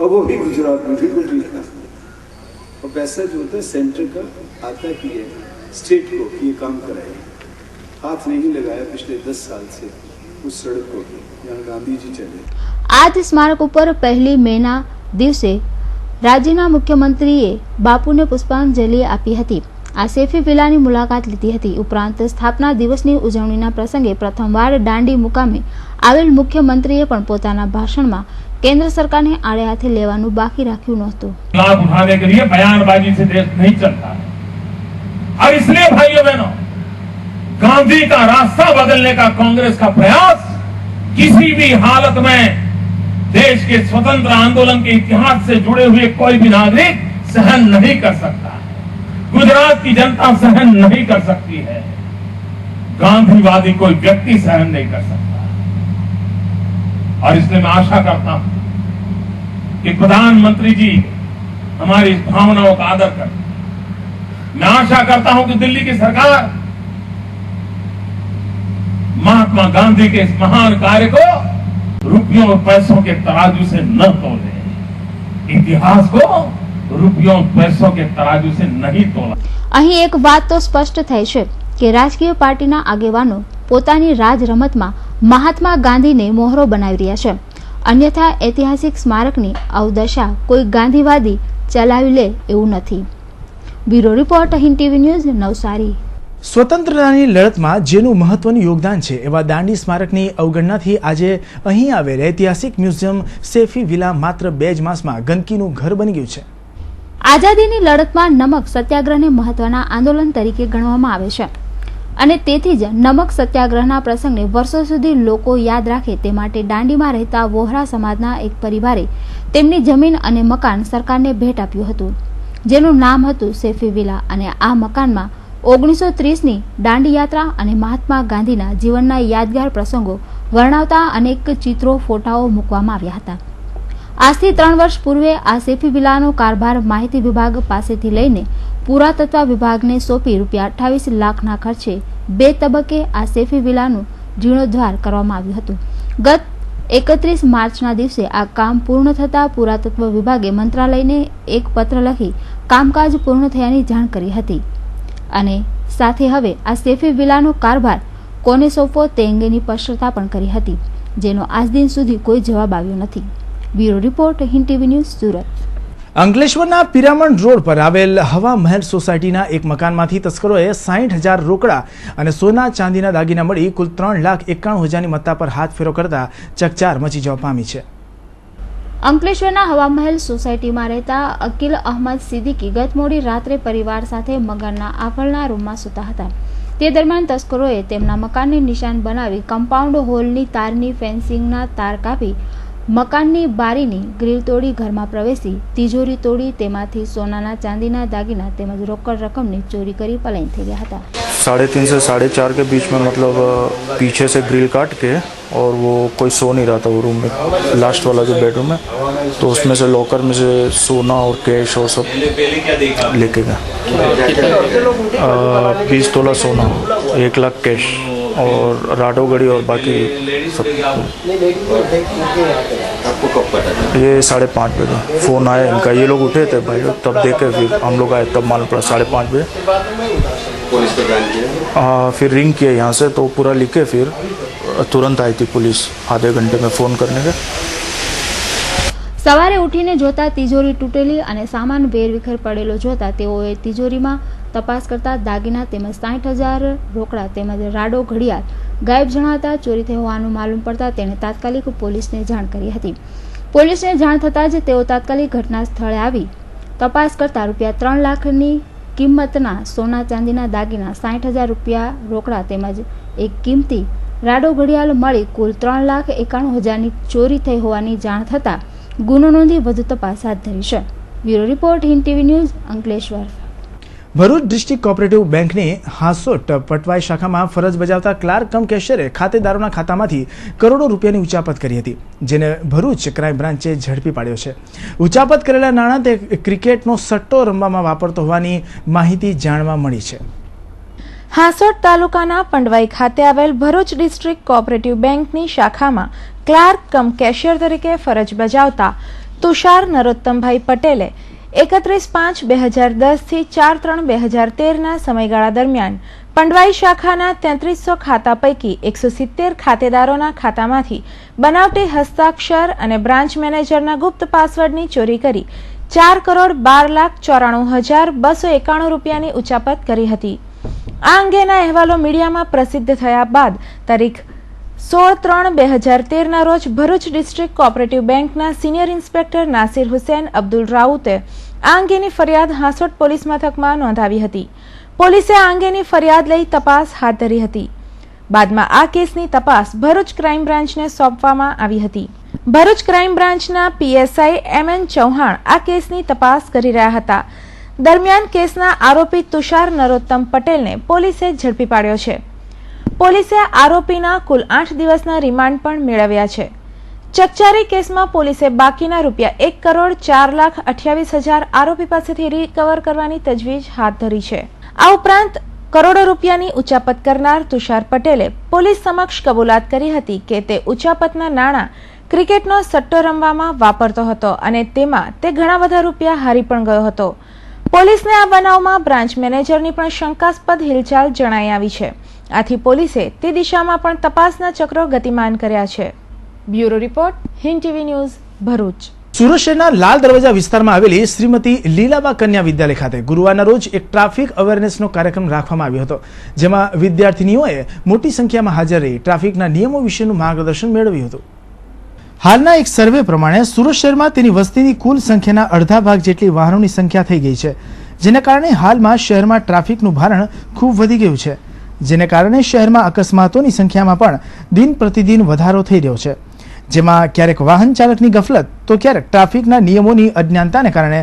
और वो भी गुजरात में बिल्कुल नहीं था. और पैसा जो होता है सेंटर का आता ही है स्टेट को कि ये काम कराए. हाथ नहीं लगाया पिछले 10 साल से उस सड़क को जहाँ गांधी जी चले. आज स्मारक ઉપર 1 મેના દિવસે રાજ્યના મુખ્યમંત્રીએ બાપુને પુષ્પાંજલિ આપી હતી. આ સેફી વિલાની મુલાકાત લીધી હતી. ઉપરાંત સ્થાપના દિવસની ઉજવણીના પ્રસંગે પ્રથમવાર દાંડી મુકામે આવેલ મુખ્યમંત્રીએ પણ પોતાના ભાષણમાં केंद्र सरकार ने आड़े हाथे लेवानुं बाकी राख्યું नहोતું. लाभ उठाने के लिए बयानबाजी से देश नहीं चलता है और इसलिए भाइयों बहनों गांधी का रास्ता बदलने का कांग्रेस का प्रयास किसी भी हालत में देश के स्वतंत्र आंदोलन के इतिहास से जुड़े हुए कोई भी नागरिक सहन नहीं कर सकता. गुजरात की जनता सहन नहीं कर सकती है. गांधीवादी कोई व्यक्ति सहन नहीं कर सकता. और इसलिए मैं आशा करता हूं कि प्रधानमंत्री जी हमारी इस भावनाओं का आदर करें. मैं आशा करता हूं कि दिल्ली की सरकार महात्मा गांधी के इस महान कार्य को रुपयों और पैसों के तराजू से न तोले. इतिहास को रुपयों और पैसों के तराजू से नहीं तोला. અહીં એક વાત તો સ્પષ્ટ થાય છે કે રાજકીય પાર્ટીના આગેવાનો પોતાની રાજ રમતમાં મહાત્મા ગાંધીને મોહરો બનાવી રહ્યા છે. અન્યથા ઐતિહાસિક સ્મારકની અવદશા કોઈ ગાંધીવાદી ચલાવી લે એવું નથી. Bureau report Hind TV news Navsari. સ્વતંત્રતાની લડતમાં જેનું મહત્વનું યોગદાન છે એવા દાંડી સ્મારકની અવગણનાથી આજે અહીં આવેલ ઐતિહાસિક મ્યુઝિયમ સેફી વિલા માત્ર 2 જ માસમાં ગંદકીનું ઘર બની ગયું છે. આઝાદીની લડતમાં નમક સત્યાગ્રહને મહત્વના આંદોલન તરીકે ગણવામાં આવે છે અને તેથી જ નમક સત્યાગ્રહના પ્રસંગને વર્ષો સુધી લોકો યાદ રાખે તે માટે દાંડીમાં રહેતા વોહરા સમાજના એક પરિવારે તેમની જમીન અને મકાન સરકારને ભેટ આપ્યું હતું, જેનું નામ હતું સેફી વિલા. અને આ મકાનમાં 1930ની દાંડી યાત્રા અને મહાત્મા ગાંધીના જીવનના યાદગાર પ્રસંગો વર્ણવતા અનેક ચિત્રો, ફોટાઓ મૂકવામાં આવ્યા હતા. આજથી 3 વર્ષ પૂર્વે આ સેફી વિલાનો કારભાર માહિતી વિભાગ પાસેથી લઈને પુરાતત્વ વિભાગને સોંપી ₹28 લાખના ખર્ચે 2 તબક્કે આ સેફી વિલાનું જીર્ણોદ્ધાર કરવામાં આવ્યું હતું. ગત 31 માર્ચના દિવસે આ કામ પૂર્ણ થતાં પુરાતત્વ વિભાગે મંત્રાલયને એક પત્ર લખી કામકાજ પૂર્ણ થયાની જાણ કરી હતી અને સાથે હવે આ સેફી વિલાનો કારભાર કોને સોંપવો તે અંગેની સ્પષ્ટતા પણ કરી હતી, જેનો આજ દિન સુધી કોઈ જવાબ આવ્યો નથી. Bureau report Hind TV news Surat. અંકલેશ્વરના પિરામણ રોડ પર આવેલ હવા મહેલ સોસાયટીના એક મકાનમાંથી તસ્કરોએ 60,000 રોકડા અને સોના ચાંદીના દાગીના મળી કુલ 3,91,000ની મત્તા પર હાથ ફેરો કરતા ચકચાર મચી જવા પામી છે. અંકલેશ્વરના હવા મહેલ સોસાયટીમાં રહેતા અકીલ અહમદ સિદ્દીકી ગત મોડી રાત્રે પરિવાર સાથે મકાનના આગળના રૂમમાં સૂતા હતા. તે દરમિયાન તસ્કરોએ તેમના મકાનને નિશાન બનાવી કમ્પાઉન્ડ હોલની તારની ફેન્સિંગના તાર કાપી મકાનની બારીની ગ્રીલ તોડી ઘરમાં પ્રવેશી તિજોરી તોડી તેમાંથી સોનાના ચાંદીના दागिना તેમજ રોકડ रकमની ચોરી કરી પલાયન થઈ ગયા હતા. 3:30 से 4:30 के बीच में मतलब पीछे से ग्रिल काट के और वो कोई सो नहीं रहा था वो रूम में, लास्ट वाला जो बेडरूम है, तो उसमें से लॉकर में से सोना और कैश और सब लेके गए. 20 तोला सोना, 1 लाख कैश और राडो घड़ी और बाकी सब. आपको कब पता था? ये 5:30 बजे फ़ोन आया इनका, ये लोग उठे थे भाई लोग, तब देखे फिर हम लोग आए, तब मालूम पड़ा 5:30 बजे. पुलिस को जान किया? फिर रिंग किया यहाँ से तो पूरा लिखे, फिर तुरंत आई थी पुलिस आधे घंटे में फ़ोन करने के. સવારે ઉઠીને જોતા તિજોરી તૂટેલી અને સામાન વેરવિખેર પડેલો જોતા તેઓએ તિજોરીમાં તપાસ કરતા દાગીના તેમજ 60,000 રોકડા તેમજ રાડો ઘડિયાળ ગાયબ જણાતા ચોરી થઈ હોવાનું માલુમ પડતા તેણે તાત્કાલિક પોલીસને જાણ કરી હતી. પોલીસને જાણ થતાં જ તેઓ તાત્કાલિક ઘટના સ્થળે આવી તપાસ કરતા ₹3 લાખની કિંમતના સોના ચાંદીના દાગીના, 60,000 રૂપિયા રોકડા તેમજ એક કિંમતી રાડો ઘડિયાળ મળી કુલ 3,91,000ની ચોરી થઈ હોવાની જાણ થતાં ગુનો નોંધી વધુ તપાસ હાથ ધરી છે. Bureau report Hind TV news Ankleshwar. Bharuch district cooperative બેંકની હાંસોટ પટવાઈ શાખામાં ફરજ બજાવતા ક્લાર્ક કમ કેશિયરે ખાતેદારોના ખાતામાંથી કરોડો રૂપિયાની ઉચાપત કરી હતી, જેને ભરૂચ ક્રાઇમ બ્રાન્ચે ઝડપી પાડ્યો છે. ઉચાપત કરેલા નાણાં તે ક્રિકેટનો સટ્ટો રમવામાં વાપરતો હોવાની માહિતી જાણવા મળી છે. હાંસોટ તાલુકાના પંડવાઈ ખાતે આવેલ ભરૂચ ડિસ્ટ્રિક્ટ કોઓપરેટિવ બેંકની શાખામાં ક્લાર્ક કમ કેશિયર તરીકે ફરજ બજાવતા તુષાર નરોત્તમભાઈ પટેલે 31/5/2010 થી 4/3/2013ના સમયગાળા દરમિયાન પંડવાઈ શાખાના 3300 ખાતા પૈકી 170 ખાતેદારોના ખાતામાંથી બનાવટી હસ્તાક્ષર અને બ્રાન્ચ મેનેજરના ગુપ્ત પાસવર્ડની ચોરી કરી 4,12,94,291 રૂપિયાની ઉચાપત કરી હતી. આ અંગેના અહેવાલો મીડિયામાં પ્રસિદ્ધ થયા બાદ તારીખ 16/3/2013ના રોજ ભરૂચ ડિસ્ટ્રિક્ટ કોઓપરેટિવ બેંકના સિનિયર ઇન્સ્પેક્ટર નાસિર હુસેન અબ્દુલ રાઉતે આ અંગેની ફરિયાદ હાંસોટ પોલીસ મથકમાં નોંધાવી હતી. પોલીસે આ અંગેની ફરિયાદ લઈ તપાસ હાથ ધરી હતી. બાદમાં આ કેસની તપાસ ભરૂચ ક્રાઇમ બ્રાન્ચને સોંપવામાં આવી હતી. ભરૂચ ક્રાઇમ બ્રાન્ચના પીએસઆઈ MN ચૌહાણ આ કેસની તપાસ કરી રહ્યા હતા. દરમિયાન કેસના આરોપી તુષાર નરોત્તમ પટેલને પોલીસે ઝડપી પાડ્યો છે. પોલીસે આરોપીના કુલ 8 દિવસના રિમાન્ડ પણ મેળવ્યા છે. ચકચારી કેસમાં પોલીસે બાકીના ₹1,04,28,000 આરોપી પાસેથી રિકવર કરવાની તજવીજ હાથ ધરી છે. આ ઉપરાંત કરોડો રૂપિયાની ઉચાપત કરનાર તુષાર પટેલે પોલીસ સમક્ષ કબૂલાત કરી હતી કે તે ઉચાપતના નાણાં ક્રિકેટનો સટ્ટો રમવામાં વાપરતો હતો અને તેમાં તે ઘણા બધા રૂપિયા હારી પણ ગયો હતો. પોલીસને આ બનાવમાં બ્રાન્ચ મેનેજરની પણ શંકાસ્પદ હિલચાલ જણાઈ આવી છે. આથી પોલીસે તે દિશામાં પણ તપાસના ચક્રો ગતિમાન કર્યા છે. Bureau report Hind TV news Bharuch. Surat શહેરના લાલ દરવાજા વિસ્તારમાં આવેલી શ્રીમતી લીલાબા કન્યા વિદ્યાલય ખાતે ગુરુવારના રોજ એક ટ્રાફિક અવેરનેસનો કાર્યક્રમ રાખવામાં આવ્યો હતો, જેમાં વિદ્યાર્થીનીઓએ મોટી સંખ્યામાં હાજર રહી ટ્રાફિકના નિયમો વિશેનું માર્ગદર્શન મેળવ્યું હતું. હાલના એક સર્વે પ્રમાણે સુરત શહેરમાં તેની વસ્તીની કુલ સંખ્યાના અડધા ભાગ જેટલી વાહનોની સંખ્યા થઈ ગઈ છે, જેને કારણે હાલમાં શહેરમાં ટ્રાફિકનું ભારણ ખૂબ વધી ગયું છે, જેને કારણે શહેરમાં અકસ્માતોની સંખ્યામાં પણ દિન પ્રતિદિન વધારો થઈ રહ્યો છે, જેમાં ક્યારેક વાહન ચાલકની ગફલત તો ક્યારેક ટ્રાફિકના નિયમોની અજ્ઞાનતાને કારણે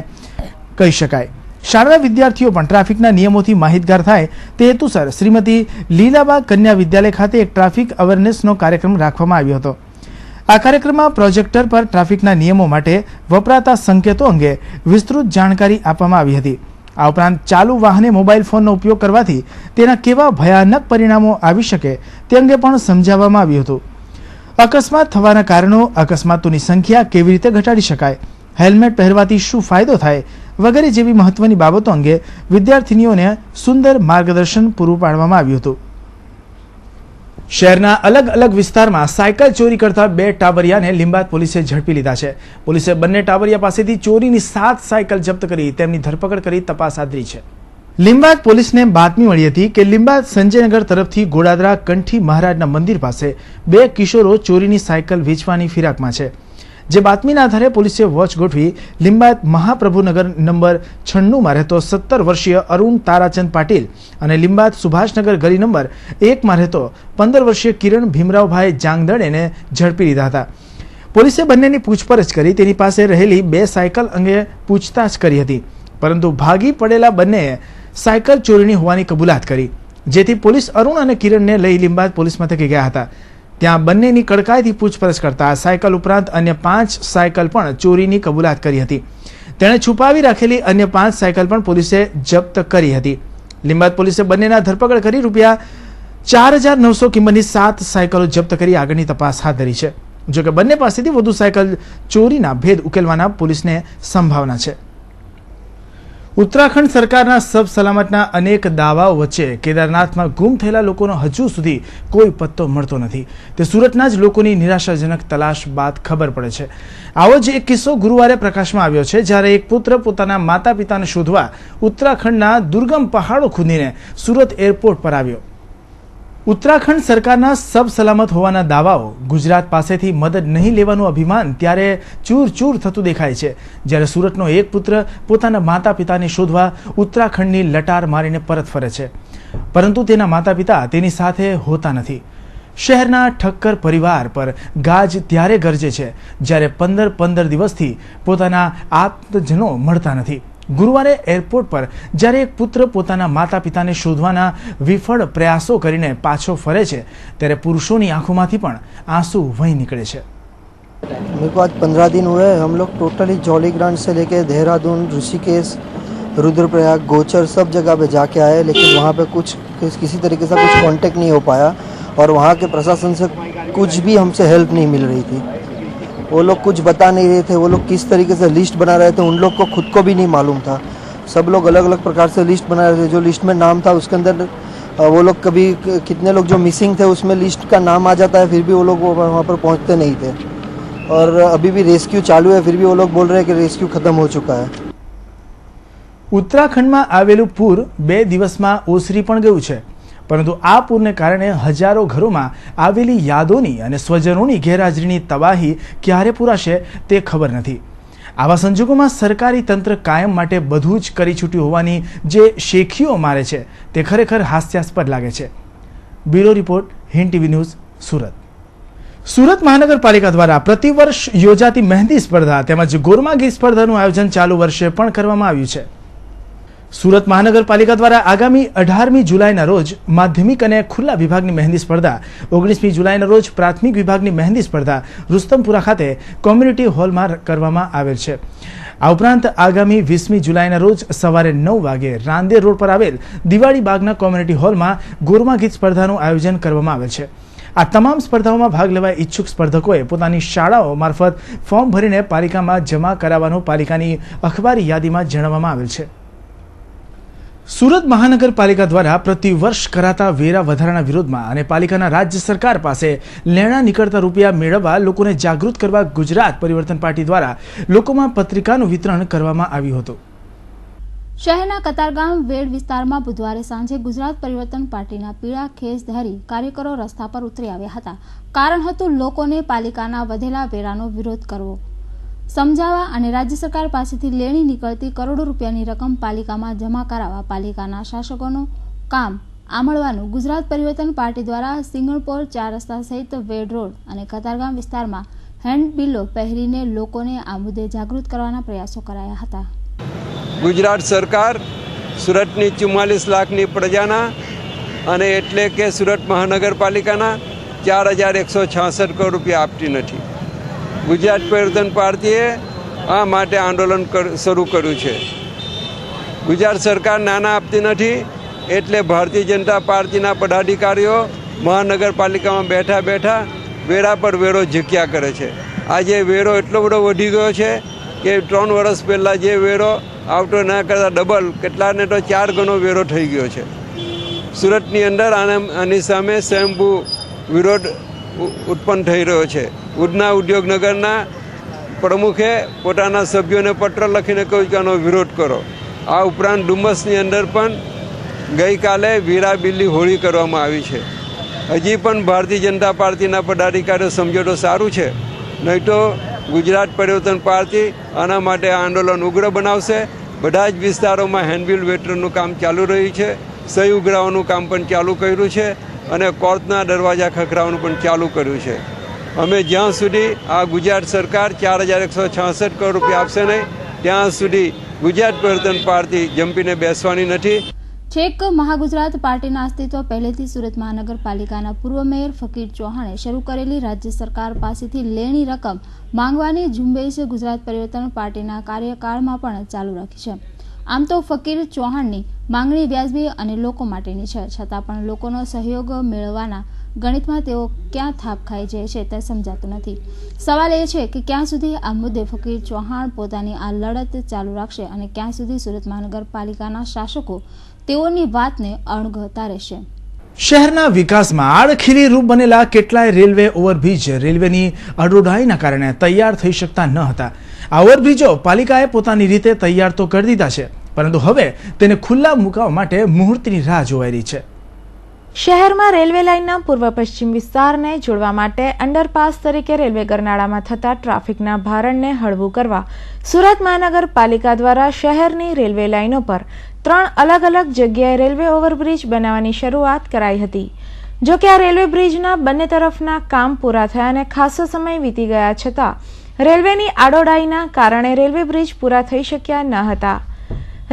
કહી શકાય. શાળાના વિદ્યાર્થીઓ પણ ટ્રાફિકના નિયમોથી માહિતગાર થાય તે હેતુસર શ્રીમતી લીલાબા કન્યા વિદ્યાલય ખાતે એક ટ્રાફિક અવેરનેસનો કાર્યક્રમ રાખવામાં આવ્યો હતો. આ કાર્યક્રમમાં પ્રોજેક્ટર પર ટ્રાફિકના નિયમો માટે વપરાતા સંકેતો અંગે વિસ્તૃત જાણકારી આપવામાં આવી હતી. આ ઉપરાંત ચાલુ વાહને મોબાઈલ ફોનનો ઉપયોગ કરવાથી તેના કેવા ભયાનક પરિણામો આવી શકે તે અંગે પણ સમજાવવામાં આવ્યું હતું. અકસ્માત થવાના કારણો, અકસ્માતોની સંખ્યા કેવી રીતે ઘટાડી શકાય, હેલ્મેટ પહેરવાથી શું ફાયદો થાય વગેરે જેવી મહત્વની બાબતો અંગે વિદ્યાર્થીનીઓને સુંદર માર્ગદર્શન પૂરું પાડવામાં આવ્યું હતું. શહેરના અલગ અલગ વિસ્તારમાં સાયકલ ચોરી કરતા 2 ટાબરિયાને લીંબાદ પોલીસે ઝડપી લીધા છે. પોલીસે બંને ટાબરિયા પાસેથી ચોરીની 7 સાયકલ જપ્ત કરી તેમની ધરપકડ કરી તપાસ હાથ ધરી છે. લીંબાદ પોલીસને બાતમી મળી હતી કે લીંબાદ સંજયનગર તરફથી ગોડાદરા કંઠી મહારાજના મંદિર પાસે 2 કિશોરો ચોરીની સાયકલ વેચવાની ફિરાકમાં છે. જે બાતમીના આધારે પોલીસે વોચ ગોઠવી લીંબાદ મહાપ્રભુનગર નંબર 96 માં રહેતો 17 વર્ષીય અરુણ તારાચંદ પાટીલ અને લીંબાદ સુભાષનગર ગલી નંબર 1 માં રહેતો 15 વર્ષીય કિરણ ભીમરાવભાઈ જાંગદડેને ઝડપી લીધા હતા. પોલીસે બંનેની પૂછપરછ કરી તેની પાસે રહેલી 2 સાયકલ અંગે પૂછતાછ કરી હતી, પરંતુ ભાગી પડેલા બંનેએ સાયકલ ચોરીની હોવાની કબૂલાત કરી, જેથી પોલીસ અરુણ અને કિરણને લઈ લીંબાદ પોલીસ મથકે ગયા હતા. ત્યાં બંનેની કડકાઈથી પૂછપરછ કરતા સાયકલ ઉપરાંત અન્ય 5 સાયકલ પણ ચોરીની કબૂલાત કરી હતી. તેણે છુપાવી રાખેલી અન્ય 5 સાયકલ પણ પોલીસે જપ્ત કરી હતી. લીંબાદ પોલીસે બંનેના ધરપકડ કરી ₹4,900 કિંમતની 7 સાયકલો જપ્ત કરી આગળની તપાસ હાથ ધરી છે. જોકે બંને પાસેથી વધુ સાયકલ ચોરીના ભેદ ઉકેલવાના પોલીસને સંભાવના છે. ઉત્તરાખંડ સરકારના સબ સલામતના અનેક દાવાઓ વચ્ચે કેદારનાથમાં ગુમ થયેલા લોકોનો હજુ સુધી કોઈ પત્તો મળતો નથી. તે સુરતના જ લોકોની નિરાશાજનક તલાશ બાદ ખબર પડે છે. આવો જ એક કિસ્સો ગુરુવારે પ્રકાશમાં આવ્યો છે, જ્યારે એક પુત્ર પોતાના માતા પિતાને શોધવા ઉત્તરાખંડના દુર્ગમ પહાડો ખૂંદીને સુરત એરપોર્ટ પર આવ્યો. ઉત્તરાખંડ સરકારના સબ સલામત હોવાના દાવાઓ, ગુજરાત પાસેથી મદદ નહીં લેવાનું અભિમાન ત્યારે ચૂર ચૂર થતું દેખાય છે, જ્યારે સુરતનો એક પુત્ર પોતાના માતા પિતાને શોધવા ઉત્તરાખંડની લટાર મારીને પરત ફરે છે, પરંતુ તેના માતા પિતા તેની સાથે હોતા નથી. શહેરના ઠક્કર પરિવાર પર ગાજ ત્યારે ગરજે છે જ્યારે 15 દિવસથી પોતાના આપ્તજનો મળતા નથી. ગુરુવારે એરપોર્ટ પર જ્યારે એક પુત્ર પોતાના માતા પિતાને શોધવાના વિફળ પ્રયાસો કરીને પાછો ફરે છે, ત્યારે પુરુષોની આંખોમાંથી પણ આંસુ વહી નીકળે છે. मेरे को आज 15 दिन हुए. हम लोग टोटली जॉलीग्रांट से लेके देहरादून, ऋषिकेश, रुद्रप्रयाग, गोचर सब जगह पे जाके आए, लेकिन वहाँ पे कुछ किसी तरीके से कुछ कांटेक्ट नहीं हो पाया और वहाँ के प्रशासन से कुछ भी हमसे हेल्प नहीं मिल रही थी. वो लोग कुछ बता नहीं रहे थे. वो लोग किस तरीके से लिस्ट बना रहे थे उन लोग को खुद को भी नहीं मालूम था. सब लोग अलग अलग प्रकार से लिस्ट बना रहे थे. जो लिस्ट में नाम था उसके अंदर वो लोग कभी कितने लोग जो मिसिंग थे उसमें लिस्ट का नाम आ जाता है, फिर भी वो लोग वहाँ पर पहुँचते नहीं थे. और अभी भी रेस्क्यू चालू है, फिर भी वो लोग बोल रहे हैं कि रेस्क्यू खत्म हो चुका है. ઉત્તરાખંડમાં આવેલું પૂર 2 દિવસમાં ઓસરી પણ ગયું છે, પરંતુ આ પૂરને કારણે હજારો ઘરોમાં આવેલી યાદોની અને સ્વજનોની ગેરહાજરીની તબાહી ક્યારે પૂરાશે તે ખબર નથી. આવા સંજોગોમાં સરકારી તંત્ર કાયમ માટે બધું જ કરી છૂટ્યું હોવાની જે શેખીઓ મારે છે તે ખરેખર હાસ્યાસ્પદ લાગે છે. Bureau report, Hind TV news, Surat. Surat મહાનગરપાલિકા દ્વારા પ્રતિવર્ષ યોજાતી મહેંદી સ્પર્ધા તેમજ ગોરમા ગીત સ્પર્ધાનું આયોજન ચાલુ વર્ષે પણ કરવામાં આવ્યું છે. સુરત મહાનગરપાલિકા દ્વારા આગામી 18મી જુલાઈના રોજ માધ્યમિક અને ખુલ્લા વિભાગની મહેંદી સ્પર્ધા, 19મી જુલાઈના રોજ પ્રાથમિક વિભાગની મહેંદી સ્પર્ધા રુસ્તમપુરા ખાતે કોમ્યુનિટી હોલમાં કરવામાં આવેલ છે. આ ઉપરાંત આગામી 20મી જુલાઈના રોજ સવારે 9 વાગે રાંદેર રોડ પર આવેલ દિવાળી બાગના કોમ્યુનિટી હોલમાં ગોરમા ગીત સ્પર્ધાનું આયોજન કરવામાં આવેલ છે. આ તમામ સ્પર્ધાઓમાં ભાગ લેવા ઈચ્છુક સ્પર્ધકોએ પોતાની શાળાઓ મારફત ફોર્મ ભરીને પાલિકામાં જમા કરાવવાનું પાલિકાની અખબારી યાદીમાં જણાવવામાં આવેલ છે. સુરત મહાનગરપાલિકા દ્વારા પ્રતિવર્ષ કરાતા વેરા વધારાના વિરોધમાં અને પાલિકાના રાજ્ય સરકાર પાસે લેણા નીકળતા રૂપિયા મેળવવા લોકોને જાગૃત કરવા ગુજરાત પરિવર્તન પાર્ટી દ્વારા લોકોમાં પત્રિકાનું વિતરણ કરવામાં આવ્યું હતું. શહેરના કતારગામ વેડ વિસ્તારમાં બુધવારે સાંજે ગુજરાત પરિવર્તન પાર્ટીના પીળા ખેસધારી કાર્યકરો રસ્તા પર ઉતરી આવ્યા હતા. કારણ હતું લોકોને પાલિકાના વધેલા વેરાનો વિરોધ કરવો, સમજાવવા અને રાજ્ય સરકાર પાસેથી લેણી નીકળતી કરોડો રૂપિયાની રકમ પાલિકામાં જમા કરાવવા પાલિકાના શાસકોનું કામ આમળવાનું ગુજરાત પરિવર્તન પાર્ટી દ્વારા સિંગણપોર 4 રસ્તા સહિત વેડ રોડ અને કતારગામ વિસ્તારમાં હેન્ડબિલો પહેરીને લોકોને આ મુદ્દે જાગૃત કરવાના પ્રયાસો કરાયા હતા. ગુજરાત સરકાર સુરતની 44 લાખની પ્રજાના અને એટલે કે સુરત મહાનગરપાલિકાના 4166 કરોડ રૂપિયા આપતી નથી. ગુજરાત પરિવર્તન પાર્ટીએ આ માટે આંદોલન શરૂ કર્યું છે. ગુજરાત સરકાર નાણાં આપતી નથી એટલે ભારતીય જનતા પાર્ટીના પદાધિકારીઓ મહાનગરપાલિકામાં બેઠા બેઠા વેરા પર વેરો ઝીક્યા કરે છે. આજે વેરો એટલો બધો વધી ગયો છે કે 3 વર્ષ પહેલાં જે વેરો આવતો ના કરતાં ડબલ, કેટલાને તો 4 ગણો વેરો થઈ ગયો છે. સુરતની અંદર આની સામે સ્વયંભૂ વિરોધ ઉત્પન્ન થઈ રહ્યો છે. ઉધના ઉદ્યોગનગરના પ્રમુખે પોતાના સભ્યોને પત્ર લખીને કહ્યું કે આનો વિરોધ કરો. આ ઉપરાંત ડુમસની અંદર પણ ગઈકાલે વીરા બિલ્લી હોળી કરવામાં આવી છે. હજી પણ ભારતીય જનતા પાર્ટીના પદાધિકારીઓ સમજો તો સારું છે, નહીં તો ગુજરાત પરિવર્તન પાર્ટી આના માટે આંદોલન ઉગ્ર બનાવશે. બધા જ વિસ્તારોમાં હેન્ડબિલ વેટરનું કામ ચાલુ રહ્યું છે, સહી ઉઘરાવાનું કામ પણ ચાલુ કર્યું છે અને કોર્ટના દરવાજા ખખડાવવાનું પણ ચાલુ કર્યું છે. અમે જ્યાં સુધી આ ગુજરાત સરકાર 4166 કરોડ રૂપિયા આપશે નહીં ત્યાં સુધી ગુજરાત પરિવર્તન પાર્ટી જંપીને બેસવાની નથી. છેક મહાગુજરાત પાર્ટીના અસ્તિત્વ પહેલેથી સુરત મહાનગરપાલિકાના પૂર્વ મેયર ફકીર ચૌહાણે શરૂ કરેલી રાજ્ય સરકાર પાસેથી લેણી રકમ માંગવાની ઝુંબેશ ગુજરાત પરિવર્તન પાર્ટીના કાર્યકાળમાં પણ ચાલુ રાખી છે. આમ તો ફકીર ચૌહાણની માંગણી વ્યાજબી અને લોકો માટેની છે, છતાં પણ લોકોનો સહયોગ મેળવવાના ગણિતમાં તેઓ ક્યાં થાપ ખાઈ જાય છે તે સમજાતું નથી. સવાલ એ છે કે ક્યાં સુધી આ મુદ્દે ફકીર ચૌહાણ પોતાની આ લડત ચાલુ રાખશે અને ક્યાં સુધી સુરત મહાનગરપાલિકાના શાસકો તેઓની વાતને અણગતા રહેશે. શહેરના વિકાસમાં આડખીલી રૂપ બનેલા કેટલાય રેલવે ઓવરબ્રિજ રેલવેની અડોડાઈના કારણે તૈયાર થઈ શકતા ન હતા. આ ઓવરબ્રિજો પાલિકાએ પોતાની રીતે તૈયાર તો કરી દીધા છે, પરંતુ હવે તેને ખુલ્લા મૂકવા માટે મુહૂર્તની રાહ જોવાઈ રહી છે. શહેરમાં રેલવે લાઇનના પૂર્વ પશ્ચિમ વિસ્તારને જોડવા માટે અંડરપાસ તરીકે રેલવે ગરનાળામાં થતા ટ્રાફિકના ભારણને હળવું કરવા સુરત મહાનગરપાલિકા દ્વારા શહેરની રેલવે લાઇનો પર 3 અલગ અલગ જગ્યાએ રેલવે ઓવરબ્રિજ બનાવવાની શરૂઆત કરાઈ હતી. જો કે આ રેલવે બ્રિજના બંને તરફના કામ પૂરા થયા અને ખાસો સમય વીતી ગયા છતાં રેલવેની આડોડાઈના કારણે રેલવે બ્રિજ પૂરા થઈ શક્યા ન હતા.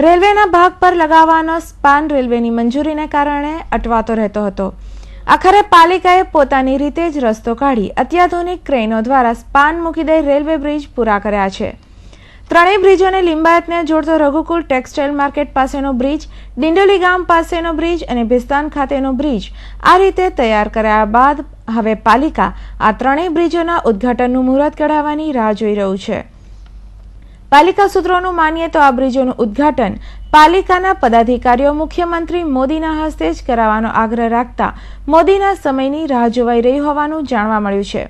રેલવેના ભાગ પર લગાવવાનો સ્પાન રેલવેની મંજૂરીને કારણે અટવાતો રહેતો હતો. આખરે પાલિકાએ પોતાની રીતે જ રસ્તો કાઢી અત્યાધુનિક ક્રેનો દ્વારા સ્પાન મૂકી દઈ રેલવે બ્રિજ પૂરા કર્યા છે. ત્રણેય બ્રિજોને લિંબાયતને જોડતો રઘુકુલ ટેક્સટાઇલ માર્કેટ પાસેનો બ્રિજ, ડિંડોલી ગામ પાસેનો બ્રિજ અને ભિસ્તાન ખાતેનો બ્રિજ આ રીતે તૈયાર કર્યા બાદ હવે પાલિકા આ ત્રણેય બ્રિજોના ઉદ્ઘાટનનું મુહૂર્ત કઢાવવાની રાહ જોઈ રહ્યું છે. પાલિકા સૂત્રોનું માનીએ તો આ બ્રિજોનું ઉદ્ઘાટન પાલિકાના પદાધિકારીઓ મુખ્યમંત્રી મોદીના હસ્તે જ કરાવવાનો આગ્રહ રાખતા મોદીના સમયની રાહ જોવાઈ રહી હોવાનું જાણવા મળ્યું છે.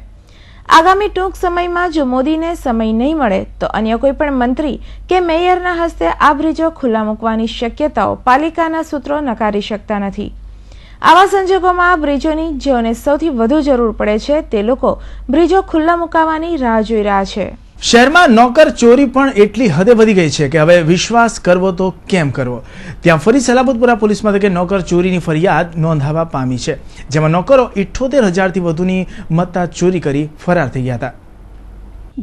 આગામી ટૂંક સમયમાં જો મોદીને સમય નહીં મળે તો અન્ય કોઈ પણ મંત્રી કે મેયરના હસ્તે આ બ્રિજો ખુલ્લા મૂકવાની શક્યતાઓ પાલિકાના સૂત્રો નકારી શકતા નથી. આવા સંજોગોમાં આ બ્રિજોની જેઓને સૌથી વધુ જરૂર પડે છે તે લોકો બ્રિજો ખુલ્લા મુકાવવાની રાહ જોઈ રહ્યા છે. શહેરમાં નોકર ચોરી પણ એટલી હદે વધી ગઈ છે કે હવે વિશ્વાસ કરવો તો કેમ કરવો. ત્યાં ફરી સલાબતપુરા પોલીસ મથકે નોકર ચોરીની ફરિયાદ નોંધાવા પામી છે, જેમાં નોકરો 78,000થી વધુની મત્તા ચોરી કરી ફરાર થઈ ગયા હતા.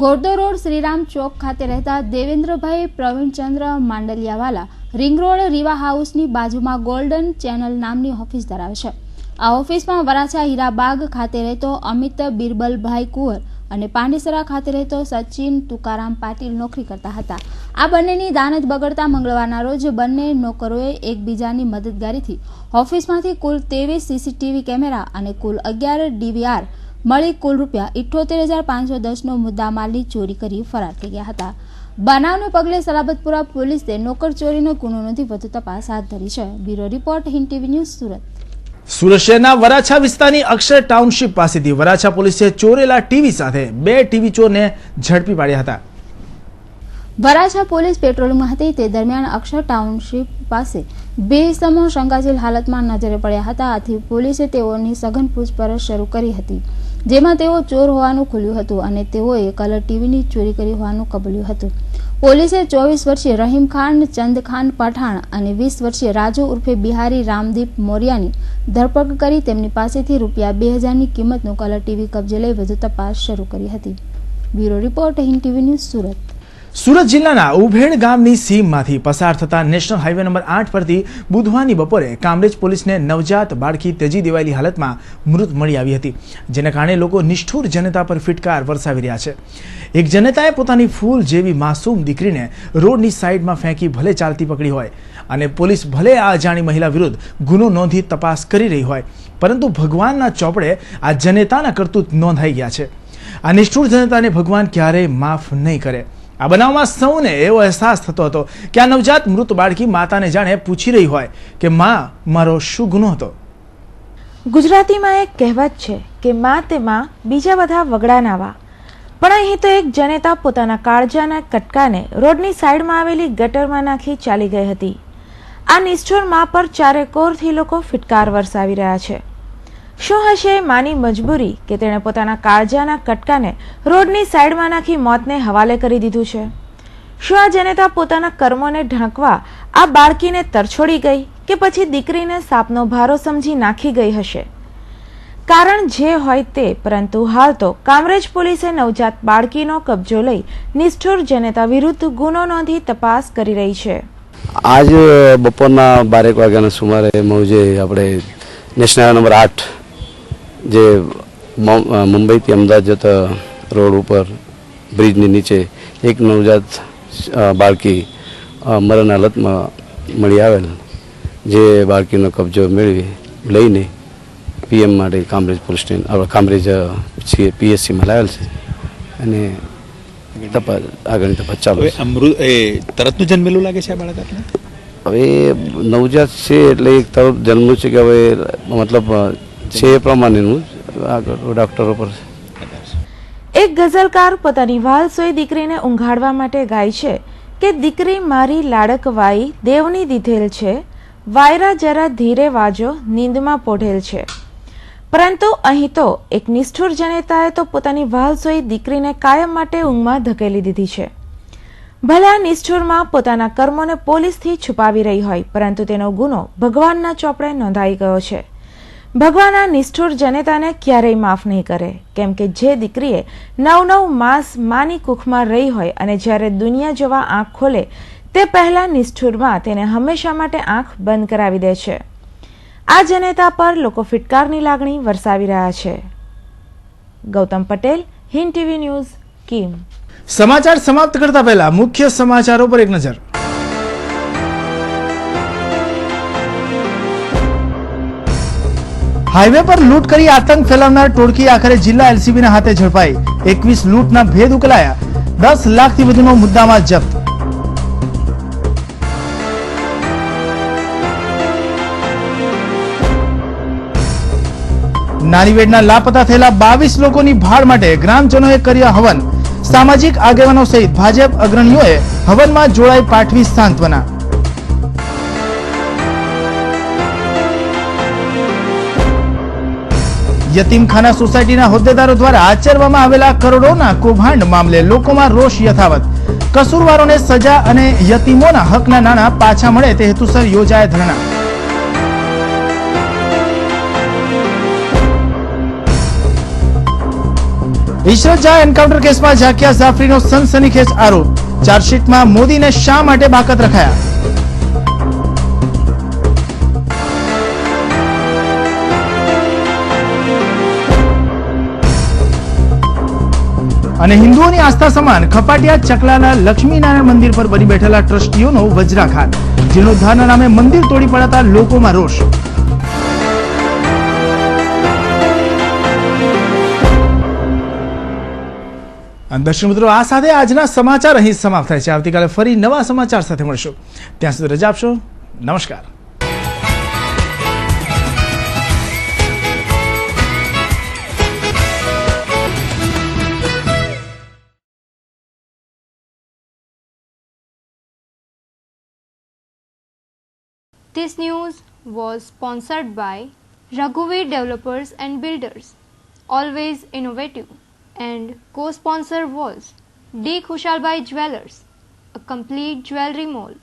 ગોરદો રોડ શ્રીરામ ચોક ખાતે રહેતા દેવેન્દ્રભાઈ પ્રવીણચંદ્ર માંડલિયાવાલા રિંગ રોડ રીવા હાઉસની બાજુમાં ગોલ્ડન ચેનલ નામની ઓફિસ ધરાવે છે. આ ઓફિસમાં વરાછા હીરાબાગ ખાતે રહેતો અમિત બિરબલભાઈ કુંવર અને પાંડેસરા ખાતે રહેતો સચિન તુકારામ પાટીલ નોકરી કરતા હતા. આ બંનેની દાનત બગડતા મંગળવારના રોજ બંને નોકરોએ એકબીજાની મદદગારીથી ઓફિસમાંથી કુલ 23 સીસીટીવી કેમેરા અને કુલ 11 ડીવીઆર મળી કુલ રૂપિયા 78,510નો મુદ્દામાલની ચોરી કરી ફરાર થઈ ગયા હતા. બનાવને પગલે સલાબતપુરા પોલીસે નોકરચોરીનો ગુનો નોંધી વધુ તપાસ હાથ ધરી છે. Bureau report Hind TV news Surat. Surat શહેરના વરાછા વિસ્તારની અક્ષર ટાઉનશીપ પાસેથી વરાછા પોલીસે ચોરેલા ટીવી સાથે 2 ટીવી ચોરને ઝડપી પાડ્યા હતા. વરાછા પોલીસ પેટ્રોલિંગમાં હતી તે દરમિયાન અક્ષર ટાઉનશીપ પાસે 2 ઇસમો શંકાજનક હાલતમાં નજરે પડ્યા હતા. આથી પોલીસે તેઓની સઘન પૂછપરછ શરૂ કરી હતી, જેમાં તેઓ ચોર હોવાનું ખુલ્યું હતું અને તેઓએ કલર ટીવીની ચોરી કરી હોવાનું કબૂલ્યું હતું. પોલીસે 24 વર્ષીય રહીમ ખાન ચંદ ખાન પઠાણ અને 20 વર્ષીય રાજુ ઉર્ફે બિહારી રામદીપ મોરિયાની ધરપકડ કરી તેમની પાસેથી ₹2000ની કિંમતનું કલર ટીવી કબજે લઈ વધુ તપાસ શરૂ કરી હતી. Bureau report Hind TV news Surat. Surat જિલ્લાના ઉભેણ ગામની સીમમાંથી પસાર થતા નેશનલ હાઈવે નંબર 8 પરથી બુધવારની બપોરે કામરેજ પોલીસને નવજાત બાળકી તેજી દેવાયેલી હાલતમાં મૃત મળી આવી હતી, જેના કારણે લોકો નિષ્ઠુર જનતા પર ફિટકાર વરસાવી રહ્યા છે. એક જનતાએ પોતાની ફૂલ જેવી માસૂમ દીકરીને રોડની સાઈડમાં ફેંકી ભલે ચાલતી પકડી હોય અને પોલીસ ભલે આ અજાણી મહિલા વિરુદ્ધ ગુનો નોંધી તપાસ કરી રહી હોય, પરંતુ ભગવાનના ચોપડે આ જનતાના કરતૂત નોંધાઈ ગયા છે. આ નિષ્ઠુર જનતાને ભગવાન ક્યારેય માફ નહીં કરે. આ બનાવમાં સૌને એવો અહેસાસ થતો હતો કે આ નવજાત મૃત બાળકી માતાને જાણે પૂછી રહી હોય કે માં, મારો શું ગુનો હતો. ગુજરાતીમાં એક કહેવત છે કે માં તે માં, બીજા બધા વગડા નાવા. પણ અહીં તો એક જનેતા પોતાના કાળજાના કટકાને રોડની સાઈડમાં આવેલી ગટરમાં નાખી ચાલી ગઈ હતી. આ નિષ્ઠુર માં પર ચારેકોરથી લોકો ફિટકાર વરસાવી રહ્યા છે. શું હશે માની મજબૂરી કે તેણે પોતાના કાળજાના કટકાને રોડની સાઈડમાં નાખી મોતને હવાલે કરી દીધું છે? શું આ જનતા પોતાના કર્મોને ઢાંકવા આ બાળકીને તરછોડી ગઈ કે પછી દીકરીને સાપનો ભારો સમજી નાખી ગઈ હશે? કારણ જે હોય તે, પરંતુ હાલ તો કામરેજ પોલીસે નવજાત બાળકીનો કબજો લઈ નિષ્ઠુર જનતા વિરુદ્ધ ગુનો નોંધી તપાસ કરી રહી છે. આજ બપોરના 12 વાગ્યાના સુમારે મૌજે આપણે નેશનલ નંબર 8 જે મુંબઈથી અમદાવાદ જતા રોડ ઉપર બ્રિજની નીચે એક નવજાત બાળકી મરણ હાલતમાં મળી આવેલ, જે બાળકીનો કબજો મેળવી લઈને પીએમ માટે કામરેજ પોલીસ સ્ટેશન કામરેજ પીએસસીમાં લાવેલ છે અને આગળની તપાસ ચાલુ છે. તરતનું જન્મેલું લાગે છે આ બાળક? હવે નવજાત છે એટલે એક તરફ જન્મ્યું છે કે હવે મતલબ છે એ પ્રમાણેનું ડોક્ટરો પર. એક ગઝલકાર પોતાની વાલસોઈ દીકરીને ઊંઘાડવા માટે ગાય છે કે દીકરી મારી લાડકવાઈ દેવની દીધેલ છે, વાયરા જરા ધીરે વાજો નીંદમાં પોઢેલ છે. પરંતુ અહીં તો એક નિષ્ઠુર જનેતાએ તો પોતાની વાલસોઈ દીકરીને કાયમ માટે ઊંઘમાં ધકેલી દીધી છે. ભલે આ નિષ્ઠુરમાં પોતાના કર્મોને પોલીસથી છુપાવી રહી હોય, પરંતુ તેનો ગુનો ભગવાનના ચોપડે નોંધાઈ ગયો છે. ભગવાન આ નિષ્ઠુર જનતાને ક્યારેય માફ નહીં કરે, કેમ કે જે દીકરીએ 9 માસ માની કુખમાં રહી હોય અને જ્યારે દુનિયા જોવા આંખ ખોલે તે પહેલા નિષ્ઠુરમાં તેને હંમેશા માટે આંખ બંધ કરાવી દે છે. આ જનતા પર લોકો ફિટકારની લાગણી વરસાવી રહ્યા છે. Gautam Patel, Hind TV news, Kim. સમાચાર સમાપ્ત કરતા પહેલા મુખ્ય સમાચારો પર એક નજર. હાઈવે પર લૂંટ કરી આતંક ફેલાવનાર ટોળકી આખરે જિલ્લા એલસીબીના હાથે ઝડપાઈ. 21 લૂંટના ભેદ ઉકેલાયા. 10 લાખથી વધુનો મુદ્દામાલ જપ્ત. નાનીવેડના લાપતા થયેલા 22 લોકોની ભાળ માટે ગ્રામજનોએ કર્યા હવન. સામાજિક આગેવાનો સહિત ભાજપ અગ્રણીઓએ હવનમાં જોડાઈ પાઠવી સાંત્વના. યતીમખાના સોસાયટીના હોદ્દેદારો દ્વારા આચરવામાં આવેલા કરોડોના કૌભાંડ મામલે લોકોમાં રોષ યથાવત. કસૂરવારોને સજા અને યતીમોના હકના નાણાં પાછા મળે તે હેતુસર યોજાયા ધરણા. ઇશરત જહાં એન્કાઉન્ટર કેસમાં ઝાકિયા જાફરીનો સનસનીખેજ આરોપ. ચાર્જશીટમાં મોદીને શા માટે બાકાત રખાયા? અને હિન્દુઓની આસ્થા સમાન ખપાટિયા ચકલાના લક્ષ્મીનારાયણ મંદિર પર બની બેઠેલા ટ્રસ્ટીઓનો વજ્રાઘાત. જીર્ણોદ્ધારના નામે મંદિર તોડી પડાતા લોકોમાં રોષ. દર્શક મિત્રો, આ સાથે આજના સમાચાર અહીં સમાપ્ત થાય છે. આવતીકાલે ફરી નવા સમાચાર સાથે મળશું. ત્યાં સુધી રજા આપશો. નમસ્કાર. This news was sponsored by Raghuveer Developers and Builders, always innovative, and co-sponsor was D. Khushalbai Jewelers, a complete jewelry mall.